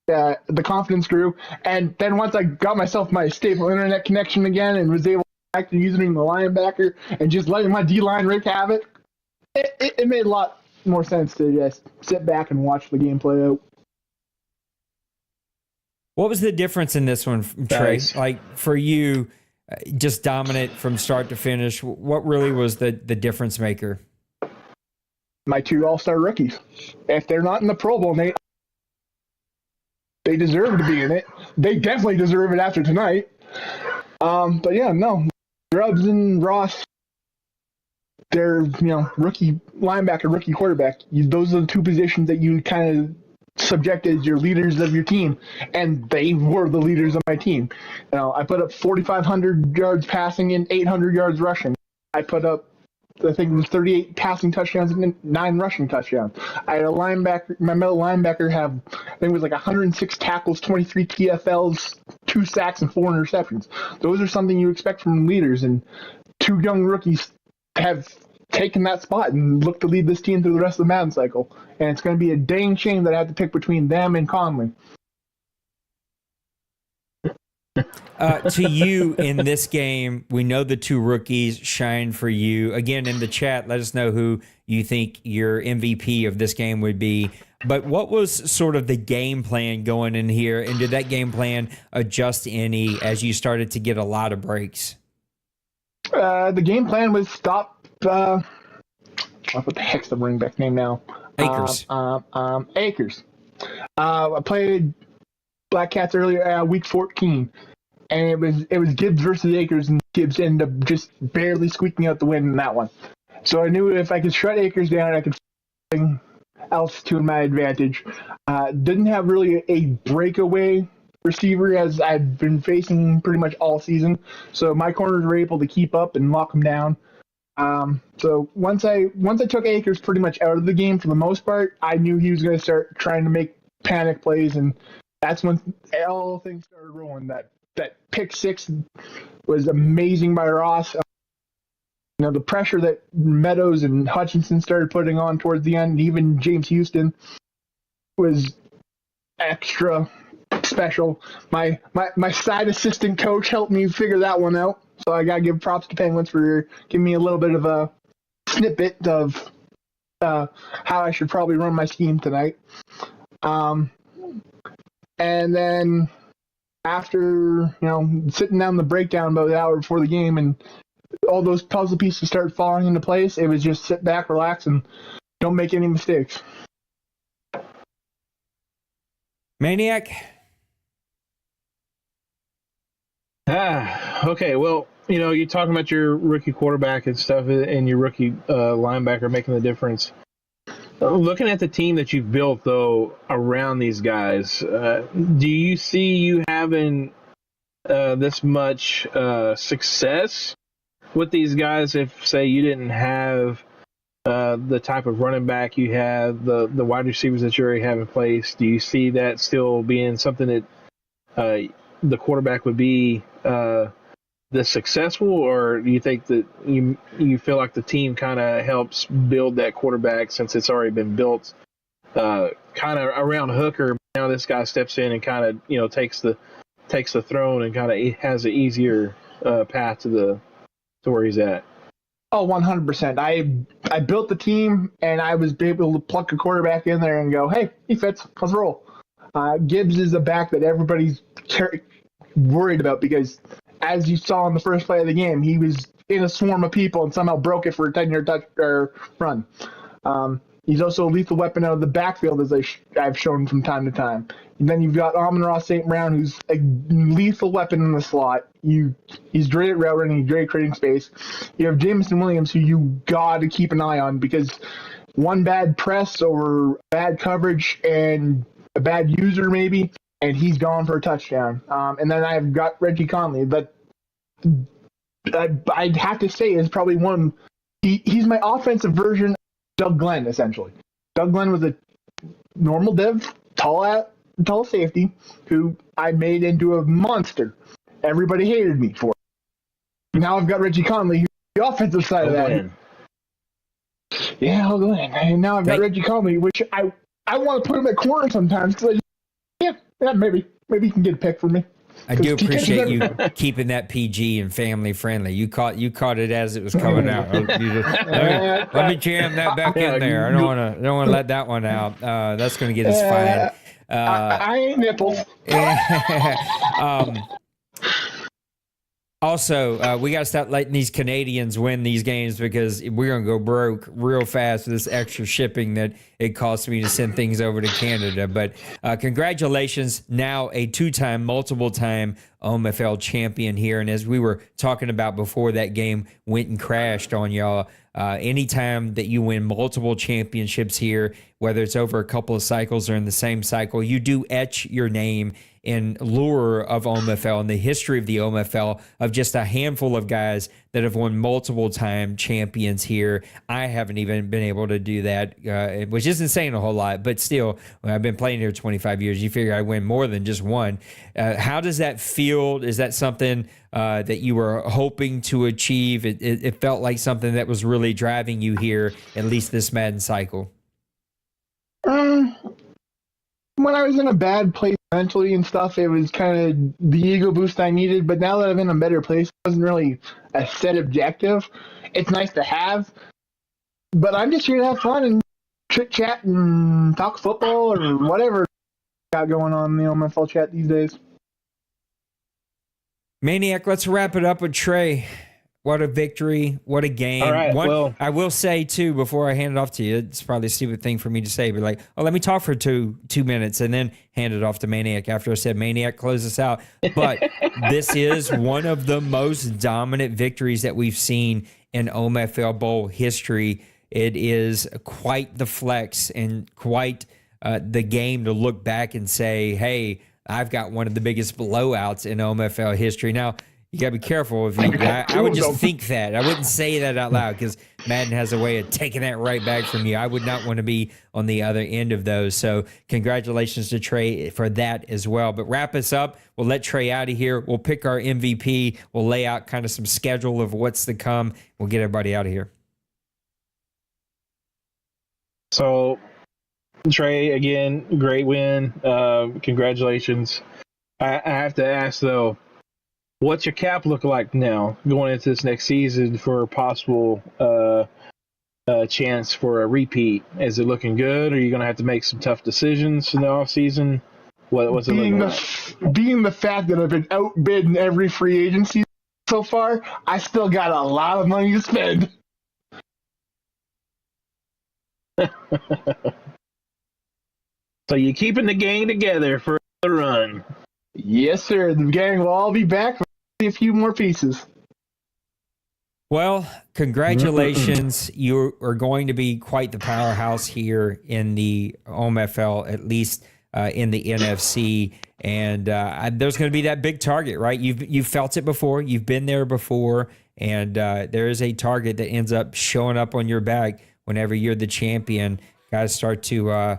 the confidence grew. And then once I got myself my stable internet connection again and was able to actually using the linebacker and just letting my D-line Rick have it, it made a lot more sense to just sit back and watch the game play out. What was the difference in this one, Trey? Nice. Like for you, just dominant from start to finish. What really was the difference maker? My two all-star rookies. If they're not in the Pro Bowl, they deserve to be in it. They definitely deserve it after tonight. But yeah, no. Grubbs and Ross, they're, rookie linebacker, rookie quarterback. Those are the two positions that you kind of subject as your leaders of your team, and they were the leaders of my team. I put up 4,500 yards passing and 800 yards rushing. I put up, I think it was 38 passing touchdowns and 9 rushing touchdowns. I had a linebacker, my middle linebacker have, I think it was like 106 tackles, 23 TFLs, 2 sacks, and 4 interceptions. Those are something you expect from leaders, and 2 young rookies have taken that spot and look to lead this team through the rest of the Madden cycle. And it's going to be a dang shame that I have to pick between them and Conley. To you in this game, we know the 2 rookies shine for you. Again, in the chat, let us know who you think your MVP of this game would be. But what was sort of the game plan going in here? And did that game plan adjust any as you started to get a lot of breaks? The game plan was stop. What the heck's the running back name now? Akers. Akers. I played Black Cats earlier, week 14, and it was Gibbs versus Akers, and Gibbs ended up just barely squeaking out the win in that one. So I knew if I could shut Akers down, I could something else to my advantage. Didn't have really a breakaway receiver as I've been facing pretty much all season, so my corners were able to keep up and lock him down. So once I took Akers pretty much out of the game for the most part, I knew he was going to start trying to make panic plays, and that's when all things started rolling. That pick 6 was amazing by Ross. The pressure that Meadows and Hutchinson started putting on towards the end, even James Houston, was extra special. My side assistant coach helped me figure that one out. So I got to give props to Penguins for giving me a little bit of a snippet of how I should probably run my scheme tonight. And then after, sitting down the breakdown about an hour before the game and all those puzzle pieces start falling into place, it was just sit back, relax, and don't make any mistakes. Maniac? Okay. Well, you're talking about your rookie quarterback and stuff and your rookie linebacker making the difference. Looking at the team that you've built, though, around these guys, do you see you having this much success with these guys if, say, you didn't have the type of running back you have, the wide receivers that you already have in place? Do you see that still being something that the quarterback would be this successful, or do you think that you feel like the team kind of helps build that quarterback since it's already been built kind of around Hooker? Now this guy steps in and kind of takes the throne and kind of has an easier path to where he's at. Oh, 100%. I built the team, and I was able to pluck a quarterback in there and go, hey, he fits. Let's roll. Gibbs is a back that everybody's worried about because, as you saw in the first play of the game, he was in a swarm of people and somehow broke it for a 10-yard touch or run. He's also a lethal weapon out of the backfield, as I've shown from time to time. And then you've got Amon-Ra St. Brown, who's a lethal weapon in the slot. He's great at route running, he's great at creating space. You have Jameson Williams, who you got to keep an eye on because one bad press or bad coverage and a bad user maybe, and he's gone for a touchdown. And then I've got Reggie Conley, but I'd have to say is probably he's my offensive version of Doug Glenn, essentially. Doug Glenn was a normal div, tall safety, who I made into a monster. Everybody hated me for it. Now I've got Reggie Conley, who's the offensive side of that. Yeah, Glenn. And now I've got Reggie Conley, which I want to put him at corner sometimes because maybe he can get a pick for me. I do appreciate you keeping that PG and family friendly. You caught it as it was coming out. Let me jam that back in there. I don't want to let that one out. That's going to get us fined. I ain't nipples. Also, we got to stop letting these Canadians win these games because we're going to go broke real fast with this extra shipping that it costs me to send things over to Canada. But congratulations, now a two-time, multiple-time OMFL champion here. And as we were talking about before that game went and crashed on y'all, anytime that you win multiple championships here, whether it's over a couple of cycles or in the same cycle, you do etch your name in lore of OMFL and the history of the OMFL of just a handful of guys that have won multiple time champions here. I haven't even been able to do that, which isn't saying a whole lot, but still, I've been playing here 25 years. You figure I win more than just one. How does that feel? Is that something that you were hoping to achieve? It felt like something that was really driving you here, at least this Madden cycle. When I was in a bad place mentally and stuff, it was kind of the ego boost I needed. But now that I'm in a better place, it wasn't really a set objective. It's nice to have, but I'm just here to have fun and chit chat and talk football or whatever got going on in the OMFL chat these days. Maniac, let's wrap it up with Trey. What a victory. What a game. All right, I will say, too, before I hand it off to you, it's probably a stupid thing for me to say, but let me talk for two minutes and then hand it off to Maniac after I said, Maniac, close us out. But this is one of the most dominant victories that we've seen in OMFL Bowl history. It is quite the flex and quite the game to look back and say, hey, I've got one of the biggest blowouts in OMFL history. Now, you got to be careful. I would just think that. I wouldn't say that out loud because Madden has a way of taking that right back from you. I would not want to be on the other end of those. So congratulations to Trey for that as well. But wrap us up. We'll let Trey out of here. We'll pick our MVP. We'll lay out kind of some schedule of what's to come. We'll get everybody out of here. So, Trey, again, great win. Congratulations. I have to ask, though, what's your cap look like now going into this next season for a possible chance for a repeat? Is it looking good? Or are you going to have to make some tough decisions in the offseason? What's it being looking like? being the fact that I've been outbid in every free agency so far, I still got a lot of money to spend. So you're keeping the gang together for the run. Yes, sir. The gang will all be back for a few more pieces. Well, congratulations. You are going to be quite the powerhouse here in the OMFL, at least in the NFC. And there's going to be that big target, right? You've felt it before. You've been there before. And there is a target that ends up showing up on your back whenever you're the champion. Guys start to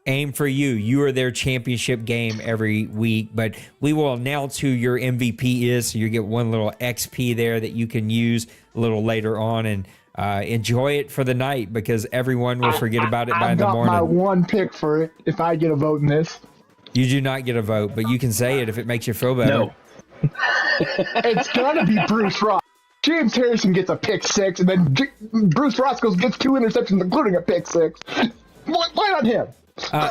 aim for you. You are their championship game every week, but we will announce who your MVP is. So you get one little XP there that you can use a little later on and enjoy it for the night because everyone will forget about it by the morning. I've got my one pick for it if I get a vote in this. You do not get a vote, but you can say it if it makes you feel better. No. It's got to be Bruce Ross. James Harrison gets a pick six, and then Bruce Ross gets 2 interceptions, including a pick six. Why not him?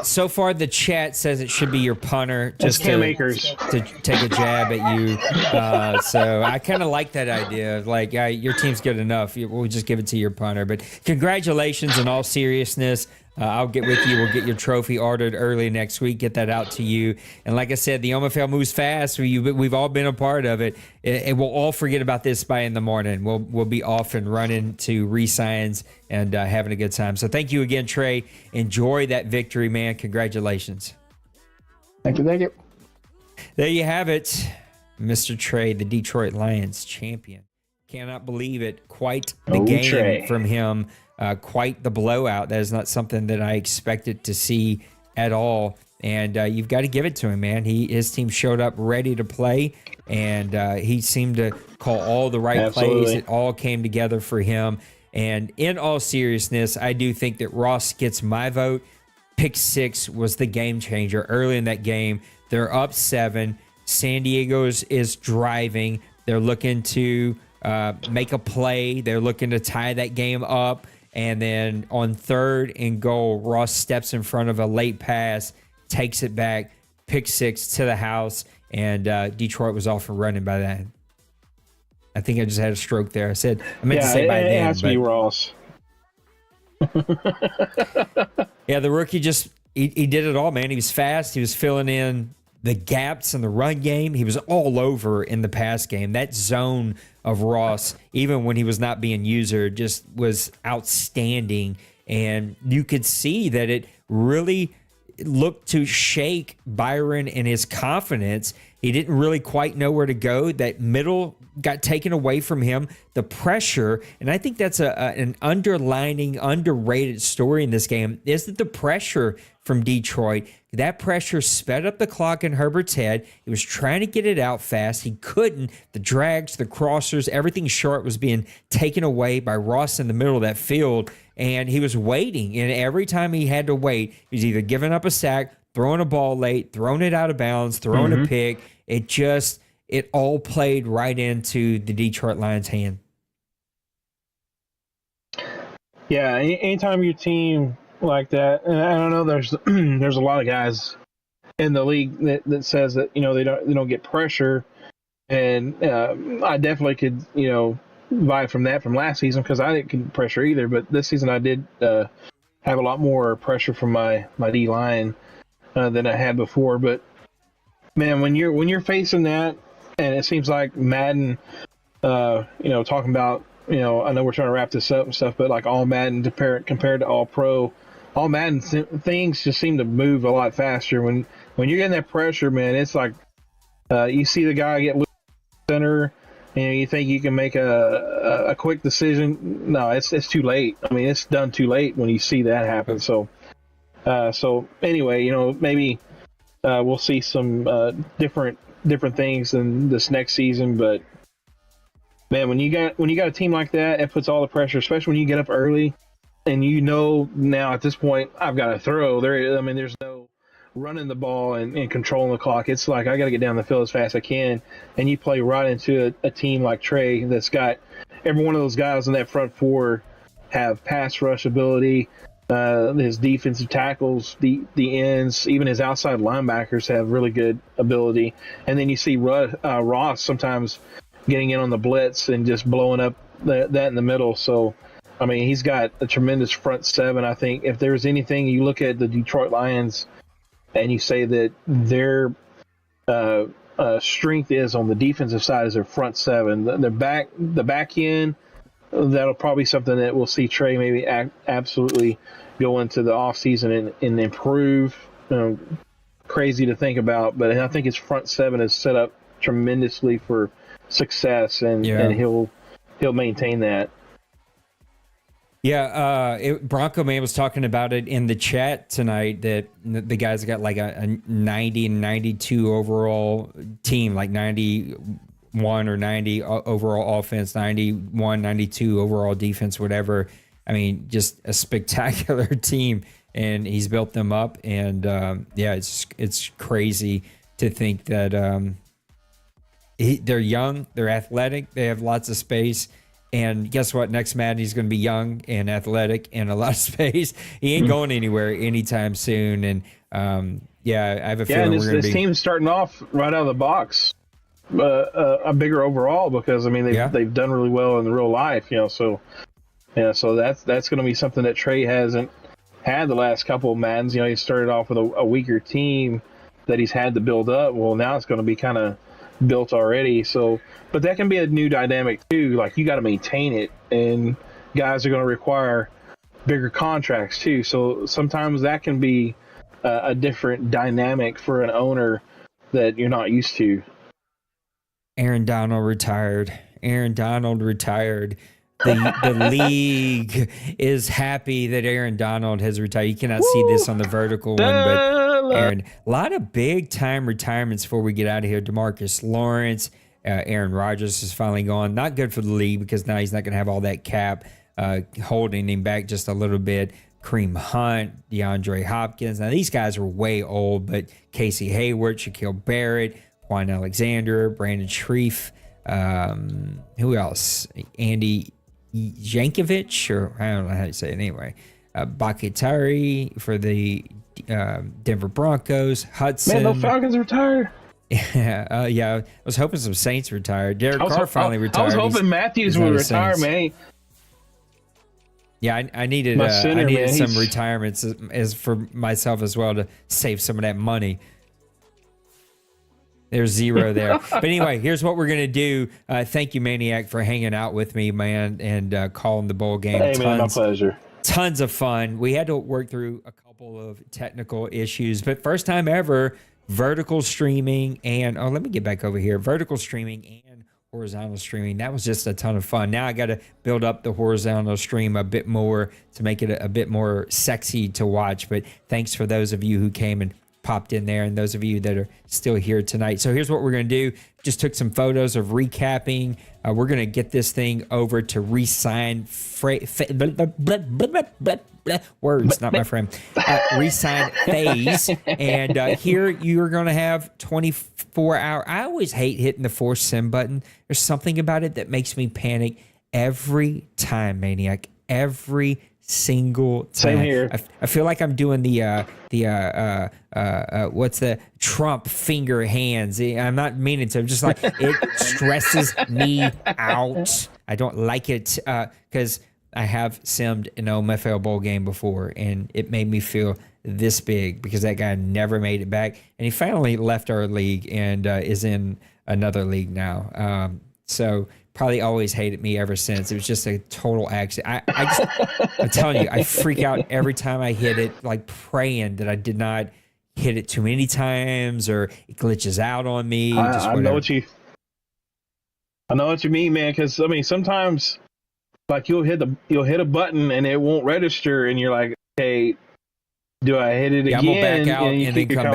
So far, the chat says it should be your punter just Cam to Akers. take a jab at you. So I kind of like that idea. Like, your team's good enough. We'll just give it to your punter. But congratulations in all seriousness. I'll get with you. We'll get your trophy ordered early next week, get that out to you. And like I said, the OMFL moves fast. We've all been a part of it. And we'll all forget about this by in the morning. We'll be off and running to re-signs and having a good time. So thank you again, Trey. Enjoy that victory, man. Congratulations. Thank you. There you have it. Mr. Trey, the Detroit Lions champion. Cannot believe it. Quite the game Trey. from him. Quite the blowout. That is not something that I expected to see at all. And you've got to give it to him, man. His team showed up ready to play, and he seemed to call all the right plays. It all came together for him. And in all seriousness, I do think that Ross gets my vote. Pick six was the game changer early in that game. They're up 7. San Diego is driving. They're looking to make a play. They're looking to tie that game up. And then on 3rd and goal, Ross steps in front of a late pass, takes it back, pick six to the house, and Detroit was off and running by that. I think I just had a stroke there. I meant to say by then. It has to be Ross. Yeah, the rookie he did it all, man. He was fast. He was filling in the gaps in the run game. He was all over in the pass game. That zone of Ross, even when he was not being user, just was outstanding. And you could see that it really looked to shake Byron and his confidence. He didn't really quite know where to go. That middle got taken away from him. The pressure, and I think that's an underlining, underrated story in this game, is that the pressure from Detroit, that pressure sped up the clock in Herbert's head. He was trying to get it out fast. He couldn't. The drags, the crossers, everything short was being taken away by Ross in the middle of that field, and he was waiting. And every time he had to wait, he was either giving up a sack, throwing a ball late, throwing it out of bounds, throwing a pick. It all played right into the Detroit Lions' hand. Yeah, anytime your team like that, and I don't know, there's a lot of guys in the league that says that they don't get pressure, and I definitely could buy from last season because I didn't get pressure either, but this season I did have a lot more pressure from my D line than I had before. But man, when you're facing that, and it seems like Madden, talking about, I know we're trying to wrap this up and stuff, but like all Madden compared to all pro, all Madden things just seem to move a lot faster. When you're getting that pressure, man, it's like you see the guy get loose center, and you think you can make a quick decision. No, it's too late. I mean, it's done too late when you see that happen. So anyway, maybe we'll see some different things in this next season. But man, when you got a team like that, it puts all the pressure, especially when you get up early, and now at this point I've got to throw. There's no running the ball and controlling the clock. It's like I got to get down the field as fast as I can, and you play right into a team like Trey that's got every one of those guys in that front four have pass rush ability. His defensive tackles, the ends, even his outside linebackers have really good ability. And then you see Ross sometimes getting in on the blitz and just blowing up that in the middle. So, I mean, he's got a tremendous front seven. I think if there's anything, you look at the Detroit Lions and you say that their strength is on the defensive side is their front seven. The back end, that'll probably be something that we'll see Trey maybe absolutely go into the offseason and improve. Crazy to think about, but I think his front seven is set up tremendously for success, and he'll maintain that. Yeah, Bronco Man was talking about it in the chat tonight that the guys got like a 90 and 92 overall team, like 91 or 90 overall offense, 91, 92 overall defense, whatever. I mean, just a spectacular team, and he's built them up. And it's crazy to think that they're young, they're athletic, they have lots of space. And guess what? Next Madden, he's going to be young and athletic and a lot of space. He ain't going anywhere anytime soon. And I have a feeling we're going to be. This team's starting off right out of the box, a bigger overall because I mean they've done really well in the real life, So that's going to be something that Trey hasn't had the last couple of Maddens. He started off with a weaker team that he's had to build up. Well, now it's going to be kind of built already. So, but that can be a new dynamic too. Like you got to maintain it, and guys are going to require bigger contracts too. So sometimes that can be a different dynamic for an owner that you're not used to. Aaron Donald retired. The league is happy that Aaron Donald has retired. You cannot see this on the vertical one, but Aaron, a lot of big time retirements before we get out of here. DeMarcus Lawrence, Aaron Rodgers is finally gone. Not good for the league because now he's not going to have all that cap holding him back just a little bit. Kareem Hunt, DeAndre Hopkins. Now these guys are way old, but Casey Hayward, Shaquille Barrett, Juan Alexander, Brandon Shreve. Who else? Andy Jankovic, or I don't know how to say it anyway. Bakatari for the Denver Broncos. Hudson. Man, the Falcons retired. I was hoping some Saints retired. Derek Carr finally retired. I was hoping Matthews would retire, man. Yeah, I needed some retirements as for myself as well to save some of that money. There's zero there. But anyway, here's what we're going to do. Thank you, Maniac, for hanging out with me, man, and calling the bowl game. Hey, man, my pleasure. Tons of fun. We had to work through a couple of technical issues, but first time ever, vertical streaming and, let me get back over here. Vertical streaming and horizontal streaming. That was just a ton of fun. Now I got to build up the horizontal stream a bit more to make it a bit more sexy to watch. But thanks for those of you who came and popped in there, and those of you that are still here tonight. So here's what we're going to do. Just took some photos of recapping. We're going to get this thing over to Resign words, not my friend. Resign Phase. And here you're going to have 24-hour. I always hate hitting the force send button. There's something about it that makes me panic every time, Maniac. Every single time. Same here. I feel like I'm doing the what's the Trump finger hands. I'm not meaning to. I'm just like, it stresses me out. I don't like it because I have simmed an OMFL bowl game before, and it made me feel this big because that guy never made it back, and he finally left our league and is in another league now. So probably always hated me ever since. It was just a total accident. I'm telling you, I freak out every time I hit it, like praying that I did not hit it too many times or it glitches out on me. I know what you mean, man. Because I mean, sometimes like you'll hit a button and it won't register, and you're like, okay, do I hit it again? I'm gonna back out and then come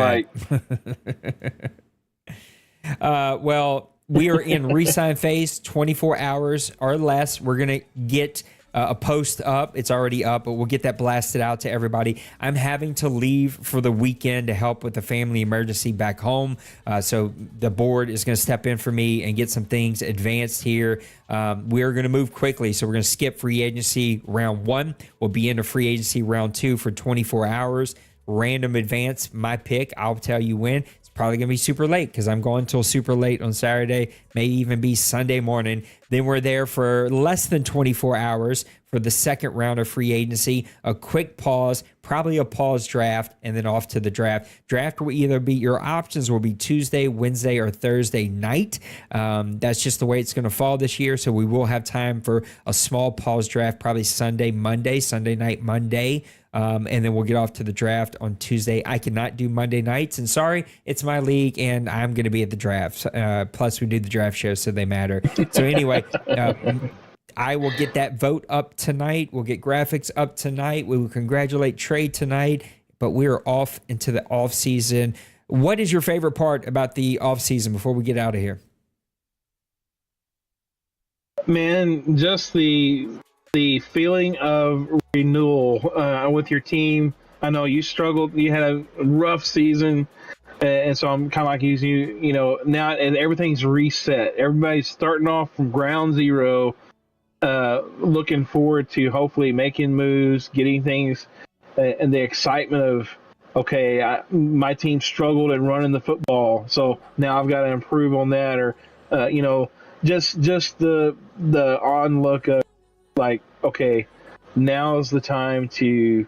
back. Well. We are in resign phase, 24 hours or less. We're going to get a post up. It's already up, but we'll get that blasted out to everybody. I'm having to leave for the weekend to help with the family emergency back home. So the board is going to step in for me and get some things advanced here. We're going to move quickly. So we're going to skip free agency round 1. We'll be into free agency round 2 for 24 hours. Random advance, my pick. I'll tell you when. It's probably going to be super late because I'm going till super late on Saturday, may even be Sunday morning. Then we're there for less than 24 hours for the second round of free agency. A quick pause, probably a pause draft, and then off to the draft. Draft will either be, your options will be Tuesday, Wednesday, or Thursday night. That's just the way it's going to fall this year. So we will have time for a small pause draft, probably Sunday night, Monday. And then we'll get off to the draft on Tuesday. I cannot do Monday nights, and sorry, it's my league, and I'm going to be at the draft. Plus, we do the draft show, so they matter. So anyway, I will get that vote up tonight. We'll get graphics up tonight. We will congratulate Trey tonight, but we are off into the off season. What is your favorite part about the off season before we get out of here? Man, just the feeling of renewal with your team. I know you struggled. You had a rough season, and so I'm kind of like you. You know, now and everything's reset. Everybody's starting off from ground zero, looking forward to hopefully making moves, getting things, and the excitement of, okay, my team struggled at running the football, so now I've got to improve on that, or just the onlook of, like, okay, now's the time to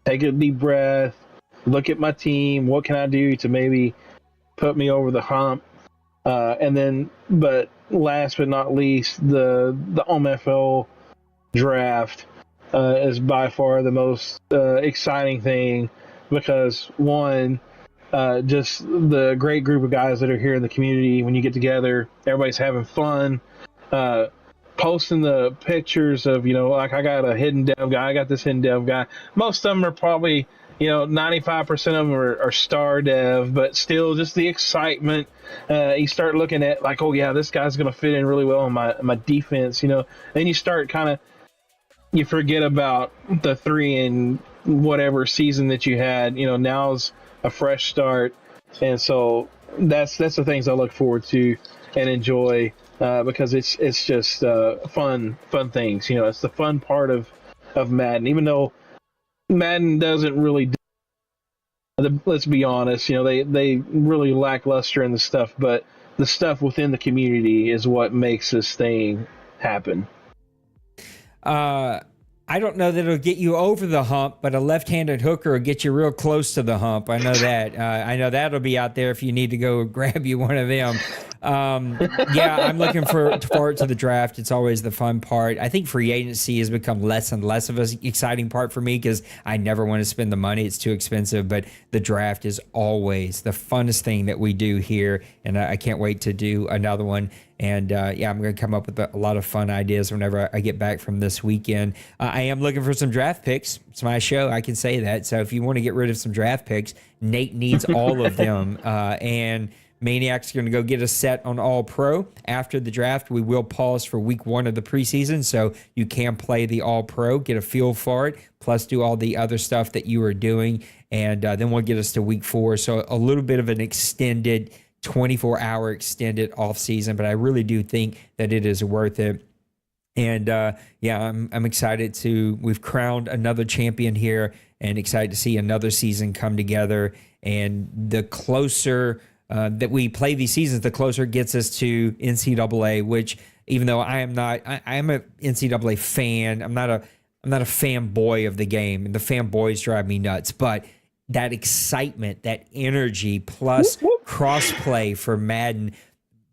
take a deep breath, look at my team, what can I do to maybe put me over the hump, and then, but last but not least, the OMFL draft is by far the most exciting thing, because one, just the great group of guys that are here in the community. When you get together, everybody's having fun, posting the pictures of, like, I got a hidden dev guy, I got this hidden dev guy. Most of them are probably, 95% of them are star dev, but still just the excitement. You start looking at, like, oh yeah, this guy's going to fit in really well in my defense, then you start you forget about the 3 and whatever season that you had. Now's a fresh start. And so that's the things I look forward to and enjoy, because it's just fun things. It's the fun part of Madden, even though Madden doesn't really let's be honest, they really lackluster in the stuff, but the stuff within the community is what makes this thing happen. I don't know that it'll get you over the hump, but a left-handed hooker will get you real close to the hump. I know that. I know that'll be out there if you need to go grab you one of them. Yeah, I'm looking forward to the draft. It's always the fun part. I think free agency has become less and less of an exciting part for me because I never want to spend the money. It's too expensive. But the draft is always the funnest thing that we do here, and I can't wait to do another one. And yeah, I'm going to come up with a lot of fun ideas whenever I get back from this weekend. I am looking for some draft picks. It's my show. I can say that. So if you want to get rid of some draft picks, Nate needs all of them. And Maniac's going to go get a set on All Pro. After the draft, we will pause for week 1 of the preseason, so you can play the All Pro, get a feel for it, plus do all the other stuff that you are doing. And then we'll get us to week 4. So a little bit of an extended 24-hour extended off season, but I really do think that it is worth it. And yeah, I'm excited we've crowned another champion here, and excited to see another season come together. And the closer that we play these seasons, the closer it gets us to NCAA, which, even though I am an NCAA fan, I'm not a fanboy of the game, and the fanboys drive me nuts, but that excitement, that energy, plus crossplay for Madden,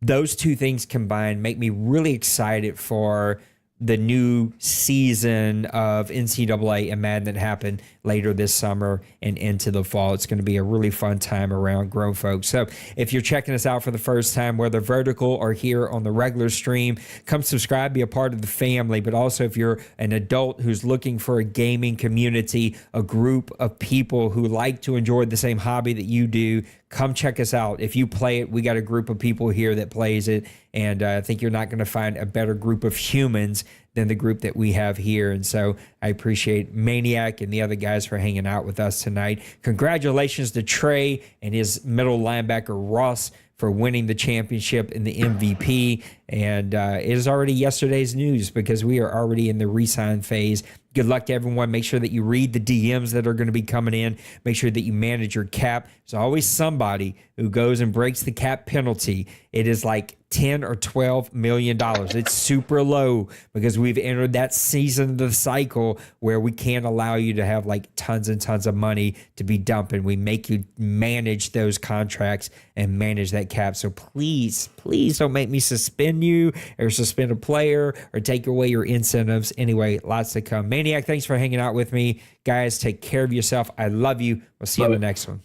those two things combined make me really excited for the new season of NCAA and Madden that happened later this summer and into the fall. It's going to be a really fun time around grown folks. So if you're checking us out for the first time, whether vertical or here on the regular stream, come subscribe, be a part of the family. But also, if you're an adult who's looking for a gaming community, a group of people who like to enjoy the same hobby that you do, come check us out. If you play it, we got a group of people here that plays it, and I think you're not going to find a better group of humans than the group that we have here. And so I appreciate Maniac and the other guys for hanging out with us tonight. Congratulations to Trey and his middle linebacker, Ross, for winning the championship in the MVP. And it is already yesterday's news because we are already in the re-sign phase. Good luck to everyone. Make sure that you read the DMs that are going to be coming in. Make sure that you manage your cap. There's always somebody who goes and breaks the cap penalty. It is like $10 or $12 million. It's super low because we've entered that season of the cycle where we can't allow you to have like tons and tons of money to be dumping. We make you manage those contracts and manage that cap. So please don't make me suspend you or suspend a player or take away your incentives. Anyway, lots to come. Maniac, thanks for hanging out with me. Guys, take care of yourself. I love you. We'll see you on the next one.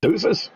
Deuces.